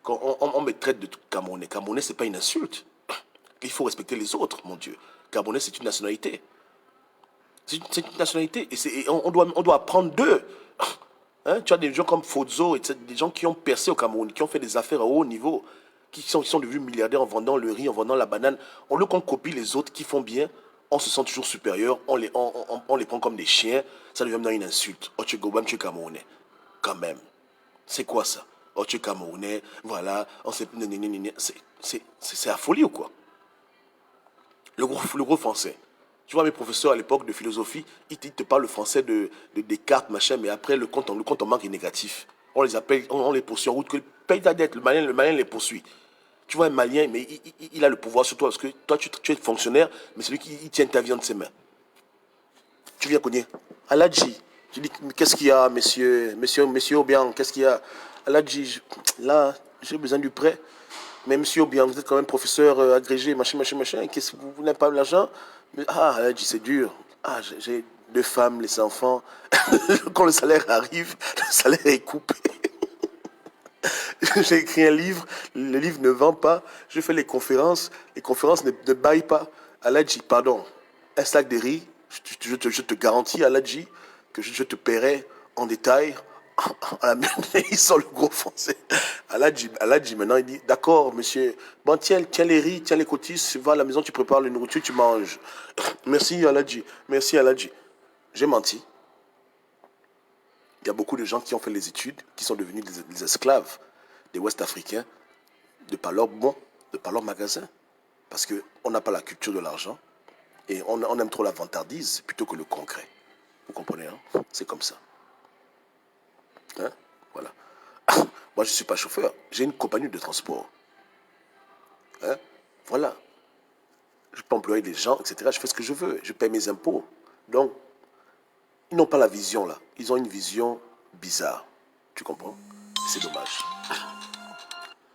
Quand on me traite de Camerounais, Camerounais, c'est pas une insulte. Il faut respecter les autres, mon Dieu. Camerounais, c'est une nationalité. C'est une nationalité. Et on doit apprendre d'eux. Hein, tu as des gens comme Fozo, des gens qui ont percé au Cameroun, qui ont fait des affaires à haut niveau, qui sont devenus milliardaires en vendant le riz, en vendant la banane. On le qu'on copie les autres qui font bien, on se sent toujours supérieur, on les prend comme des chiens, ça devient maintenant une insulte. Oh, tu es Gobam, tu es Camerounais. Quand même. C'est quoi ça? Oh, tu es Camerounais, voilà, on sait. C'est la folie ou quoi? Le gros français. Tu vois, mes professeurs à l'époque de philosophie, ils te parlent le français de Descartes, machin, mais après, le compte en banque est négatif. On les appelle, on les poursuit en route, que paye ta dette, le malien les poursuit. Tu vois, un malien, mais il a le pouvoir sur toi, parce que toi, tu es fonctionnaire, mais c'est lui qui tient ta vie entre ses mains. Tu viens cogner. Aladji, tu dis, qu'est-ce qu'il y a, monsieur Obiang, qu'est-ce qu'il y a? Aladji, là, j'ai besoin du prêt. Mais monsieur Obiang, vous êtes quand même professeur agrégé, machin. Qu'est-ce que vous n'avez pas l'argent? Ah, Aladji, c'est dur. Ah, j'ai deux femmes, les enfants. Quand le salaire arrive, le salaire est coupé. J'ai écrit un livre, le livre ne vend pas. Je fais les conférences ne baillent pas. Aladji, pardon, un sac de riz, je te garantis, Aladji, que je te paierai en détail. Il sort le gros français. Aladji, maintenant, il dit, d'accord, monsieur, bon, tiens les riz, tiens les cotises, va à la maison, tu prépares la nourriture, tu manges. Merci, Aladji, merci, Aladji. J'ai menti. Il y a beaucoup de gens qui ont fait les études, qui sont devenus des esclaves des Ouest-Africains, de par leur bon, de par leur magasin. Parce qu'on n'a pas la culture de l'argent et on aime trop la vantardise plutôt que le concret. Vous comprenez, hein? C'est comme ça. Hein? Voilà. Moi, je ne suis pas chauffeur. J'ai une compagnie de transport. Hein? Voilà. Je peux employer des gens, etc. Je fais ce que je veux. Je paie mes impôts. Donc, ils n'ont pas la vision là. Ils ont une vision bizarre. Tu comprends? C'est dommage.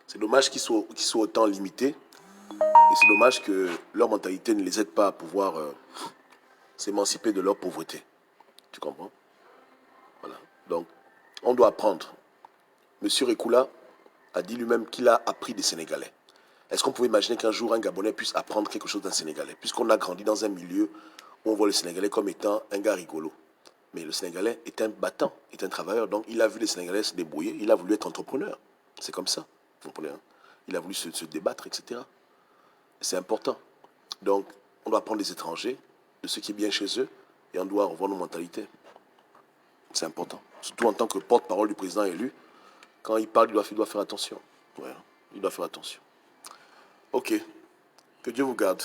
C'est dommage qu'ils soient autant limités. Et c'est dommage que leur mentalité ne les aide pas à pouvoir s'émanciper de leur pauvreté. Tu comprends? Voilà. Donc, on doit apprendre. Monsieur Rekula a dit lui-même qu'il a appris des Sénégalais. Est-ce qu'on pouvait imaginer qu'un jour un Gabonais puisse apprendre quelque chose d'un Sénégalais, puisqu'on a grandi dans un milieu où on voit le Sénégalais comme étant un gars rigolo. Mais le Sénégalais est un battant, est un travailleur. Donc il a vu les Sénégalais se débrouiller, il a voulu être entrepreneur. C'est comme ça, vous comprenez, hein? Il a voulu se débattre, etc. C'est important. Donc on doit apprendre des étrangers, de ce qui est bien chez eux, et on doit revoir nos mentalités. C'est important. Surtout en tant que porte-parole du président élu, quand il parle, il doit faire attention. Ouais, il doit faire attention. Ok, que Dieu vous garde.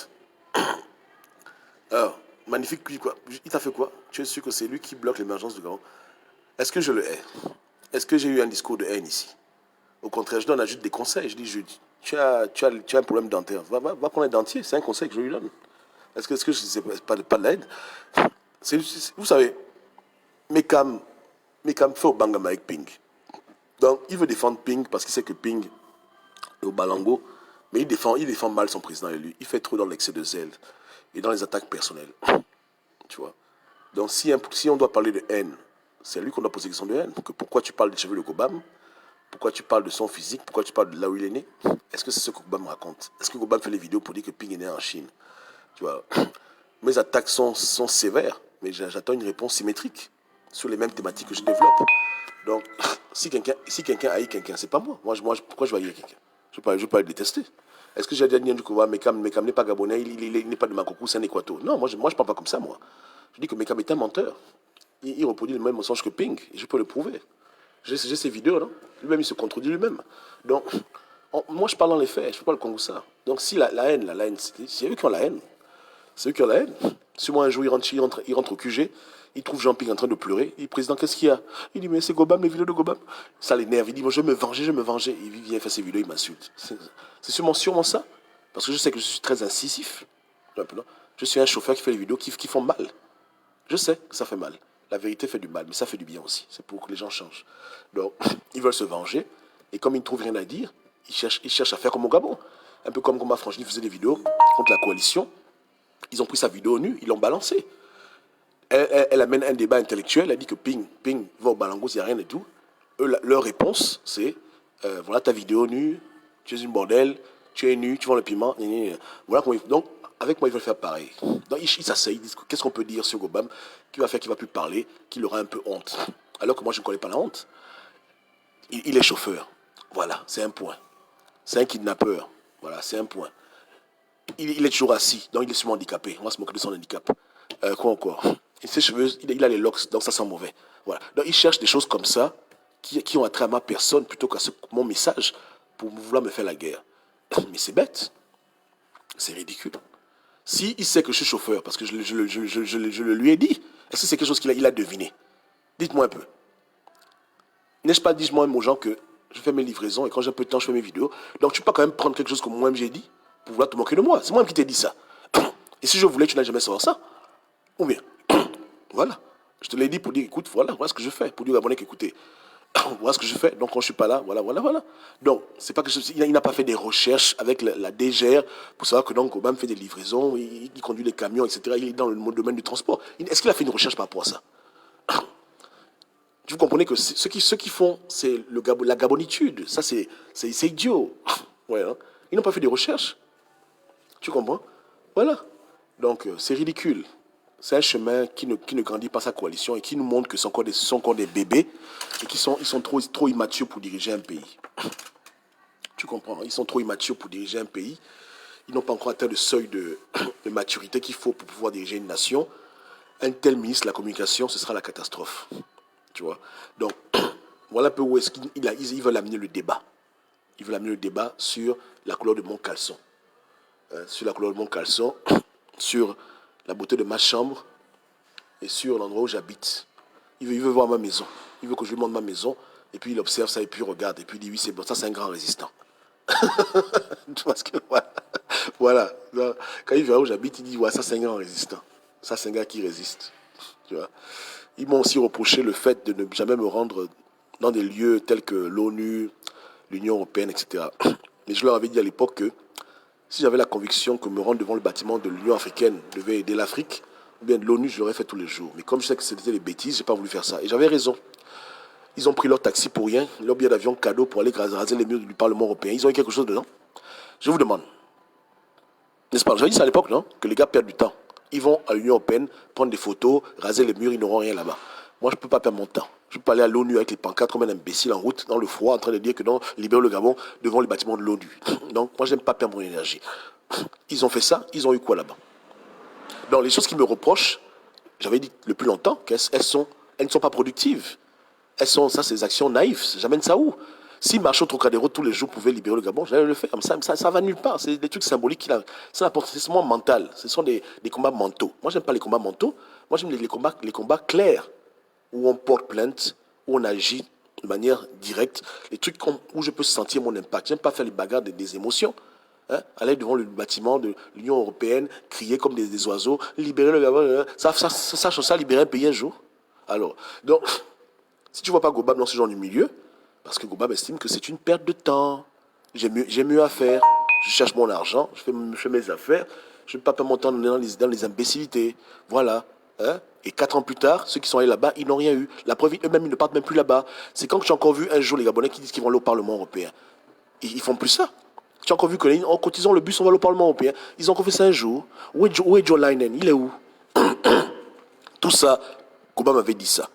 Alors, magnifique, quoi. Il t'a fait quoi? Tu es sûr que c'est lui qui bloque l'émergence du Gabon? Est-ce que je le hais? Est-ce que j'ai eu un discours de haine ici? Au contraire, je donne à Jude des conseils. Je dis, Jude, tu as un problème dentaire. Va prendre un dentier, c'est un conseil que je lui donne. Est-ce que c'est pas de l'aide? Vous savez, Mekam fait au Bangama avec Ping. Donc, il veut défendre Ping parce qu'il sait que Ping est au Balango, mais il défend mal son président élu. Il fait trop dans l'excès de zèle et dans les attaques personnelles. Tu vois. Donc, si on doit parler de haine, c'est à lui qu'on doit poser question de haine. Que pourquoi tu parles des cheveux de Gobam? Pourquoi tu parles de son physique? Pourquoi tu parles de là où il est né? Est-ce que c'est ce que Gobam raconte? Est-ce que Gobam fait les vidéos pour dire que Ping est né en Chine? Tu vois. Mes attaques sont sévères, mais j'attends une réponse symétrique sur les mêmes thématiques que je développe. Donc, si quelqu'un haït quelqu'un, c'est pas moi. Pourquoi je vais haïr quelqu'un? Je ne veux pas le détester. Est-ce que j'ai déjà dit du coup, Mekam n'est pas gabonais, il n'est pas de Makoko, c'est un Équateur? Non, moi je ne parle pas comme ça, moi. Je dis que Mekam est un menteur. Il reproduit le même mensonge que Ping, et je peux le prouver. J'ai ses vidéos, non? Lui-même, il se contredit lui-même. Donc, moi, je parle dans les faits, je ne peux pas le Congo ça. Donc, si la haine, c'est eux qui ont la haine. C'est eux qui ont la haine. Si moi, un jour, il rentre au QG, il trouve Jean-Pierre en train de pleurer. Il dit, président, qu'est-ce qu'il y a? Il dit, mais c'est Gobam, les vidéos de Gobam. Ça l'énerve. Il dit, moi, je vais me venger. Il vient faire ses vidéos, il m'insulte. C'est sûrement ça. Parce que je sais que je suis très incisif. Je suis un chauffeur qui fait des vidéos qui font mal. Je sais que ça fait mal. La vérité fait du mal, mais ça fait du bien aussi. C'est pour que les gens changent. Donc, ils veulent se venger. Et comme ils ne trouvent rien à dire, ils cherchent à faire comme au Gabon. Un peu comme ma Franchini faisait des vidéos contre la coalition. Ils ont pris sa vidéo nue, ils l'ont balancée. Elle amène un débat intellectuel, elle dit que Ping va au Balangos, il n'y a rien du tout. Leur réponse, c'est voilà ta vidéo nue, tu es une bordel, tu es nu, tu vends le piment. Voilà comment donc, avec moi, ils veulent faire pareil. Donc, ils s'asseyent, ils disent qu'est-ce qu'on peut dire sur Gobam, qui va faire qu'il ne va plus parler, qu'il aura un peu honte. Alors que moi, je ne connais pas la honte. Il est chauffeur. Voilà, c'est un point. C'est un kidnappeur. Voilà, c'est un point. Il est toujours assis, donc il est sûrement handicapé. On va se moquer de son handicap. Quoi encore? Ses cheveux, il a les locks, donc ça sent mauvais. Voilà. Donc il cherche des choses comme ça qui ont attrait à ma personne plutôt qu'à mon message pour vouloir me faire la guerre. Mais c'est bête. C'est ridicule. Si il sait que je suis chauffeur, parce que je le lui ai dit, est-ce que c'est quelque chose qu'il a deviné? Dites-moi un peu. N'ai-je pas dit moi-même aux gens que je fais mes livraisons et quand j'ai un peu de temps, je fais mes vidéos. Donc tu peux quand même prendre quelque chose que moi-même j'ai dit pour vouloir te moquer de moi. C'est moi-même qui t'ai dit ça. Et si je voulais, tu n'as jamais savoir ça. Ou bien, voilà. Je te l'ai dit pour dire, écoute, voilà ce que je fais. Pour dire aux Gabonais qu'écoutez, voilà ce que je fais. Donc quand je ne suis pas là, voilà. Donc, c'est pas que il n'a pas fait des recherches avec la DGR pour savoir que donc Obama fait des livraisons, il conduit les camions, etc. Il est dans le domaine du transport. Est-ce qu'il a fait une recherche par rapport à ça? Vous comprenez que ceux qui font, c'est la gabonitude. Ça, c'est idiot. Ouais, hein? Ils n'ont pas fait des recherches. Tu comprends? Voilà. Donc, c'est ridicule. C'est un chemin qui ne grandit pas sa coalition et qui nous montre que ce sont encore des bébés et ils sont trop immatures pour diriger un pays. Tu comprends? Ils sont trop immatures pour diriger un pays. Ils n'ont pas encore atteint le seuil de maturité qu'il faut pour pouvoir diriger une nation. Un tel ministre de la communication, ce sera la catastrophe. Tu vois? Donc, voilà un peu où est-ce qu'ils veulent amener le débat. Ils veulent amener le débat sur la couleur de mon caleçon. Sur la couleur de mon caleçon, sur la beauté de ma chambre et sur l'endroit où j'habite. Il veut voir ma maison. Il veut que je lui montre ma maison. Et puis il observe ça et puis il regarde. Et puis il dit oui, c'est bon, ça c'est un grand résistant. Parce que voilà. Quand il verra où j'habite, il dit ouais, ça c'est un grand résistant. Ça c'est un gars qui résiste. Tu vois. Ils m'ont aussi reproché le fait de ne jamais me rendre dans des lieux tels que l'ONU, l'Union européenne, etc. Mais je leur avais dit à l'époque que si j'avais la conviction que me rendre devant le bâtiment de l'Union africaine devait aider l'Afrique, ou bien de l'ONU, je l'aurais fait tous les jours. Mais comme je sais que c'était des bêtises, je n'ai pas voulu faire ça. Et j'avais raison. Ils ont pris leur taxi pour rien, leur billet d'avion cadeau pour aller raser les murs du Parlement européen. Ils ont eu quelque chose dedans. Je vous demande, n'est-ce pas? J'avais dit ça à l'époque, non? Que les gars perdent du temps. Ils vont à l'Union européenne prendre des photos, raser les murs, ils n'auront rien là-bas. Moi, je ne peux pas perdre mon temps. Je ne peux pas aller à l'ONU avec les pancartes comme un imbécile en route, dans le froid, en train de dire que non, libérer le Gabon devant les bâtiments de l'ONU. Donc, moi, je n'aime pas perdre mon énergie. Ils ont fait ça, ils ont eu quoi là-bas? Donc, les choses qu'ils me reprochent, j'avais dit le plus longtemps qu'elles ne sont pas productives. Ça, c'est des actions naïves. J'amène ça où? Si Marshal Trocadéro tous les jours pouvait libérer le Gabon, j'allais le faire. Ça va nulle part. C'est des trucs symboliques. C'est seulement mental. Ce sont des combats mentaux. Moi, j'aime pas les combats mentaux. Moi, j'aime les combats clairs, où on porte plainte, où on agit de manière directe. Les trucs où je peux sentir mon impact. J'aime pas faire les bagarres des émotions. Hein? Aller devant le bâtiment de l'Union européenne, crier comme des oiseaux, libérer le Gabon. Ça, libérer un pays un jour. Alors, donc, si tu ne vois pas Gobab dans ce genre de milieu, parce que Gobab estime que c'est une perte de temps, j'ai mieux à faire, je cherche mon argent, je fais mes affaires, je ne vais pas perdre mon temps dans les imbécilités. Voilà. Hein? Et 4 ans plus tard, ceux qui sont allés là-bas, ils n'ont rien eu. La preuve, eux-mêmes, ils ne partent même plus là-bas. C'est quand j'ai encore vu un jour les Gabonais qui disent qu'ils vont aller au Parlement européen. Ils font plus ça. Tu as encore vu qu'en cotisant le bus, on va aller au Parlement européen. Ils ont encore fait ça un jour. Où est Joe Linen? Il est où? Tout ça, Gobab m'avait dit ça.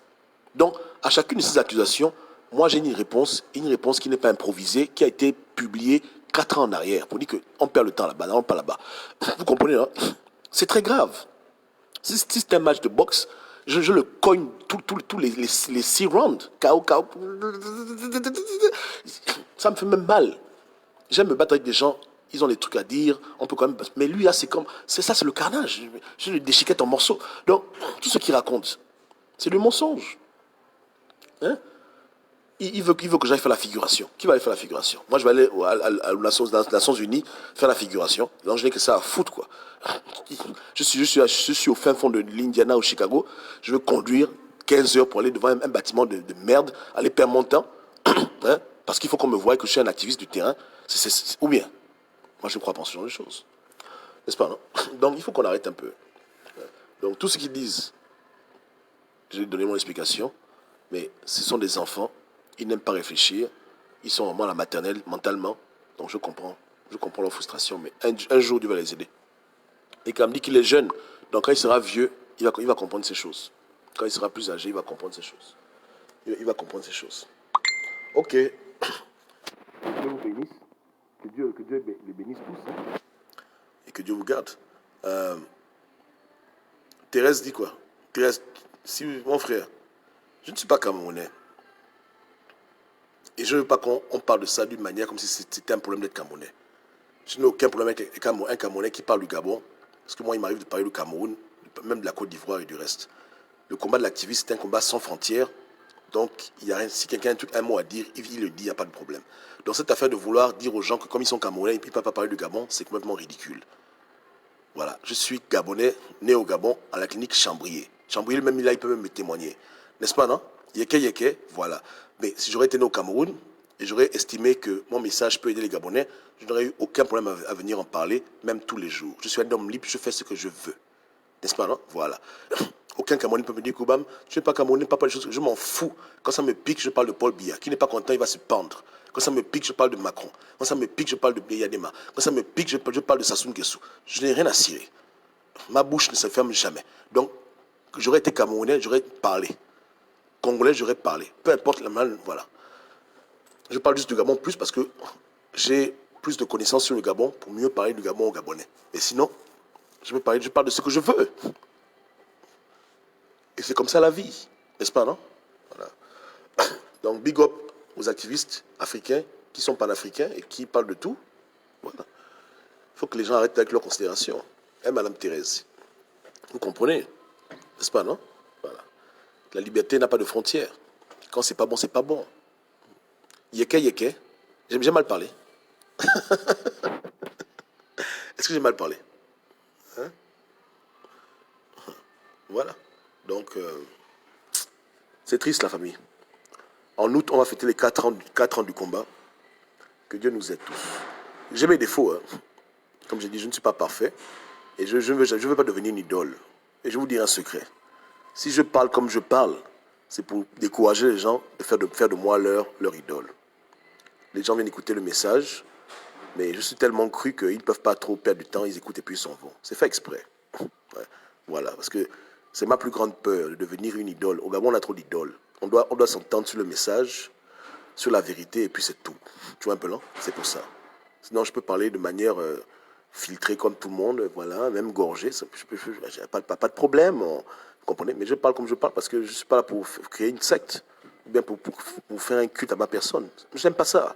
Donc, à chacune de ces accusations, moi j'ai une réponse qui n'est pas improvisée, qui a été publiée 4 ans en arrière, pour dire qu'on perd le temps là-bas, non, pas là-bas. Vous comprenez, hein? C'est très grave. Si c'est un match de boxe, je le cogne tous les 6 rounds. KO. Ça me fait même mal. J'aime me battre avec des gens, ils ont des trucs à dire, on peut quand même... Mais lui, là, c'est le carnage. Je le déchiquette en morceaux. Donc, tout ce qu'il raconte, c'est le mensonge. Hein? Il veut que j'aille faire la figuration. Qui va aller faire la figuration? Moi, je vais aller aux Nations Unies faire la figuration. Donc, je n'ai que ça à foutre, quoi. Je suis au fin fond de l'Indiana, au Chicago. Je veux conduire 15 heures pour aller devant un bâtiment de merde, aller perdre mon temps, hein? Parce qu'il faut qu'on me voie que je suis un activiste du terrain. Ou bien, moi, je ne crois pas en ce genre de choses. N'est-ce pas, non? Donc, il faut qu'on arrête un peu. Donc, tout ce qu'ils disent, je vais donner mon explication. Mais ce sont des enfants, ils n'aiment pas réfléchir, ils sont vraiment à la maternelle mentalement, donc je comprends leur frustration, mais un jour Dieu va les aider. Et quand il me dit qu'il est jeune, donc quand il sera vieux, il va comprendre ces choses. Quand il sera plus âgé, il va comprendre ces choses. Il va comprendre ces choses. Ok. Que Dieu vous bénisse, que Dieu les bénisse tous, hein, et que Dieu vous garde. Thérèse dit quoi? Thérèse, si mon frère, je ne suis pas camerounais. Et je ne veux pas qu'on parle de ça d'une manière comme si c'était un problème d'être camerounais. Je n'ai aucun problème avec un Camerounais qui parle du Gabon. Parce que moi, il m'arrive de parler du Cameroun, même de la Côte d'Ivoire et du reste. Le combat de l'activiste, c'est un combat sans frontières. Donc, si quelqu'un a un mot à dire, il le dit, il n'y a pas de problème. Donc, cette affaire de vouloir dire aux gens que comme ils sont Camerounais, ils ne peuvent pas parler du Gabon, c'est complètement ridicule. Voilà, je suis Gabonais, né au Gabon, à la clinique Chambrier. Chambrier, même là, il peut même me témoigner. N'est-ce pas, non? Yeke, voilà. Mais si j'aurais été né au Cameroun, et j'aurais estimé que mon message peut aider les Gabonais, je n'aurais eu aucun problème à venir en parler, même tous les jours. Je suis un homme libre, je fais ce que je veux. N'est-ce pas, non? Voilà. Aucun Camerounais peut me dire, Koubam, tu n'es pas Camerounais, pas les choses. Je m'en fous. Quand ça me pique, je parle de Paul Biya. Qui n'est pas content, il va se pendre. Quand ça me pique, je parle de Macron. Quand ça me pique, je parle de Yadema. Quand ça me pique, je parle de Sassou Nguesso. Je n'ai rien à cirer. Ma bouche ne se ferme jamais. Donc, j'aurais été Camerounais, j'aurais parlé. Congolais, j'aurais parlé. Peu importe la mal, voilà. Je parle juste du Gabon plus parce que j'ai plus de connaissances sur le Gabon pour mieux parler du Gabon aux Gabonais. Mais sinon, je parle de ce que je veux. Et c'est comme ça la vie, n'est-ce pas, non? Voilà. Donc, big up aux activistes africains qui sont panafricains et qui parlent de tout. Voilà. Il faut que les gens arrêtent avec leurs considérations. Hein, Madame Thérèse? Vous comprenez? N'est-ce pas, non? Voilà. La liberté n'a pas de frontières. Quand c'est pas bon, c'est pas bon. Yeke. J'ai mal parlé. Est-ce que j'ai mal parlé? Hein? Voilà. Donc, c'est triste, la famille. En août, on va fêter les 4 ans du combat. Que Dieu nous aide tous. J'ai mes défauts. Hein. Comme j'ai dit, je ne suis pas parfait. Et je ne veux pas devenir une idole. Et je vais vous dire un secret. Si je parle comme je parle, c'est pour décourager les gens de faire de moi leur idole. Les gens viennent écouter le message. Mais je suis tellement cru qu'ils ne peuvent pas trop perdre du temps, ils écoutent et puis ils s'en vont. C'est fait exprès. Ouais. Voilà, parce que c'est ma plus grande peur de devenir une idole. Au Gabon, on a trop d'idoles. On doit s'entendre sur le message, sur la vérité, et puis c'est tout. Tu vois un peu là? C'est pour ça. Sinon, je peux parler de manière filtrée comme tout le monde, voilà, même gorgée. Je n'ai pas de problème, vous comprenez? Mais je parle comme je parle parce que je ne suis pas là pour créer une secte, ou bien pour faire un culte à ma personne. Je n'aime pas ça.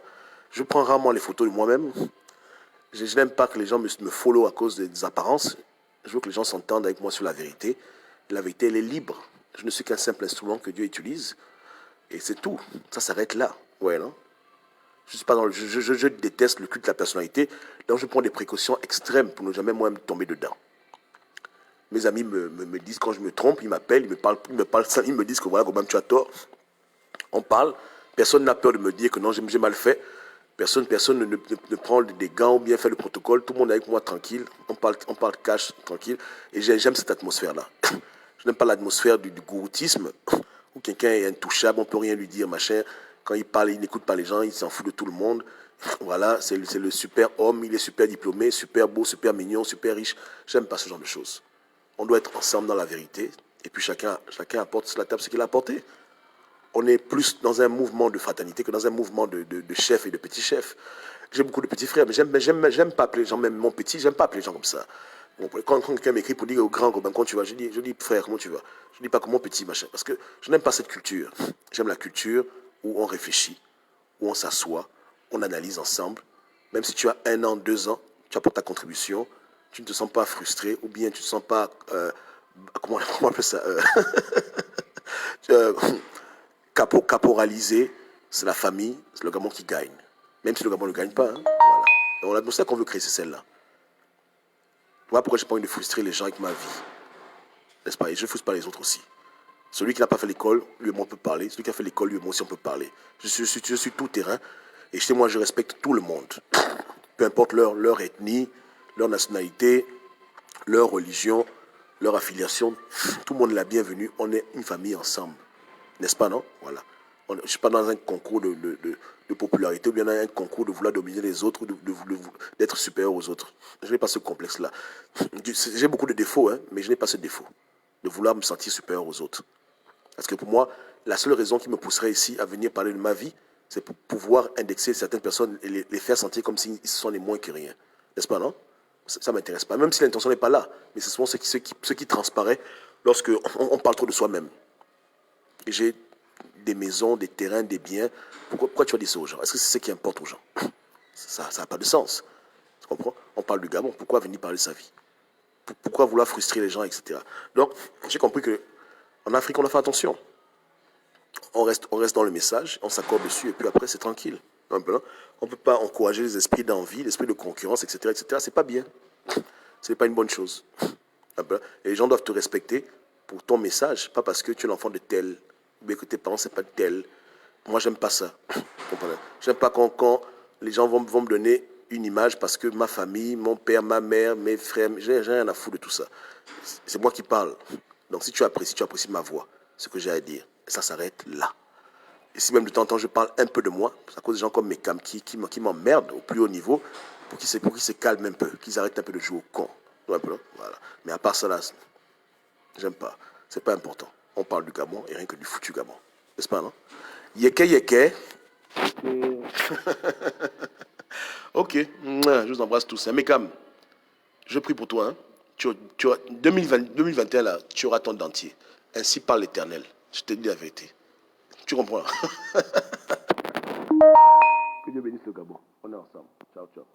Je prends rarement les photos de moi-même. Je n'aime pas que les gens me follow à cause des apparences. Je veux que les gens s'entendent avec moi sur la vérité. La vérité, elle est libre. Je ne suis qu'un simple instrument que Dieu utilise. Et c'est tout. Ça s'arrête là. Ouais, non? Je suis pas dans le, je déteste le culte de la personnalité. Donc je prends des précautions extrêmes pour ne jamais moi-même tomber dedans. Mes amis me disent quand je me trompe, ils m'appellent, ils me disent que voilà, Gobam, tu as tort. On parle. Personne n'a peur de me dire que non, j'ai mal fait. Personne ne prend des gants ou bien fait le protocole. Tout le monde est avec moi tranquille. On parle cash, tranquille. Et j'aime cette atmosphère-là. Je n'aime pas l'atmosphère du gouroutisme où quelqu'un est intouchable, on ne peut rien lui dire, machin. Quand il parle, il n'écoute pas les gens, il s'en fout de tout le monde. Voilà, c'est le super homme, il est super diplômé, super beau, super mignon, super riche. J'aime pas ce genre de choses. On doit être ensemble dans la vérité. Et puis chacun apporte sur la table ce qu'il a apporté. On est plus dans un mouvement de fraternité que dans un mouvement de chefs et de petits chefs. J'ai beaucoup de petits frères, mais j'aime pas appeler les gens, même mon petit, j'aime pas appeler les gens comme ça. Bon, quand quelqu'un m'écrit pour dire au grand, comment tu vas, je dis frère, comment tu vas. Je dis pas comment petit, machin. Parce que je n'aime pas cette culture. J'aime la culture où on réfléchit, où on s'assoit, on analyse ensemble. Même si tu as 1 an, 2 ans, tu apportes ta contribution, tu ne te sens pas frustré, ou bien tu ne te sens pas, comment on appelle ça, euh, caporalisé, c'est la famille, c'est le Gabon qui gagne. Même si le Gabon ne gagne pas. Hein, voilà. L'atmosphère qu'on veut créer, c'est celle-là. Voilà pourquoi j'ai pas envie de frustrer les gens avec ma vie. N'est-ce pas? Et je ne frustre pas les autres aussi. Celui qui n'a pas fait l'école, lui et moi on peut parler. Celui qui a fait l'école, lui et moi aussi on peut parler. Je suis tout terrain. Et chez moi, je respecte tout le monde. Peu importe leur ethnie, leur nationalité, leur religion, leur affiliation. Tout le monde est la bienvenue. On est une famille ensemble. N'est-ce pas, non? Voilà. Je ne suis pas dans un concours de popularité ou bien dans un concours de vouloir dominer les autres, d'être supérieur aux autres. Je n'ai pas ce complexe-là. J'ai beaucoup de défauts, hein, mais je n'ai pas ce défaut de vouloir me sentir supérieur aux autres. Parce que pour moi, la seule raison qui me pousserait ici à venir parler de ma vie, c'est pour pouvoir indexer certaines personnes et les faire sentir comme s'ils sont les moins que rien. N'est-ce pas, non? Ça ne m'intéresse pas. Même si l'intention n'est pas là. Mais c'est souvent ce qui transparaît lorsque on parle trop de soi-même. J'ai des maisons, des terrains, des biens. Pourquoi tu vas dire ça aux gens? Est-ce que c'est ce qui importe aux gens? Ça n'a pas de sens. Tu comprends? On parle du Gabon. Pourquoi venir parler de sa vie? Pourquoi vouloir frustrer les gens, etc. Donc, j'ai compris que en Afrique, on doit faire attention. On reste dans le message, on s'accorde dessus, et puis après, c'est tranquille. On ne peut pas encourager les esprits d'envie, l'esprit de concurrence, etc., etc. C'est pas bien. Ce n'est pas une bonne chose. Et les gens doivent te respecter pour ton message, pas parce que tu es l'enfant de tel, ou bien que tes parents, c'est pas de tel. Moi, j'aime pas ça. J'aime pas quand les gens vont me donner une image parce que ma famille, mon père, ma mère, mes frères, j'ai rien à foutre de tout ça. C'est moi qui parle. Donc si tu apprécies ma voix, ce que j'ai à dire, ça s'arrête là. Et si même de temps en temps je parle un peu de moi, c'est à cause des gens comme Mekam qui m'emmerdent au plus haut niveau pour qu'ils se calment un peu, qu'ils arrêtent un peu de jouer au con. Voilà. Mais à part ça là, j'aime pas. C'est pas important. On parle du Gabon et rien que du foutu Gabon. N'est-ce pas, non? Yeke yeke. Ok, je vous embrasse tous. Mekam, je prie pour toi. Hein. 2021, là, tu auras ton dentier. Ainsi parle l'Éternel. Je te dis la vérité. Tu comprends? Que Dieu bénisse le Gabon. On est ensemble. Ciao, ciao.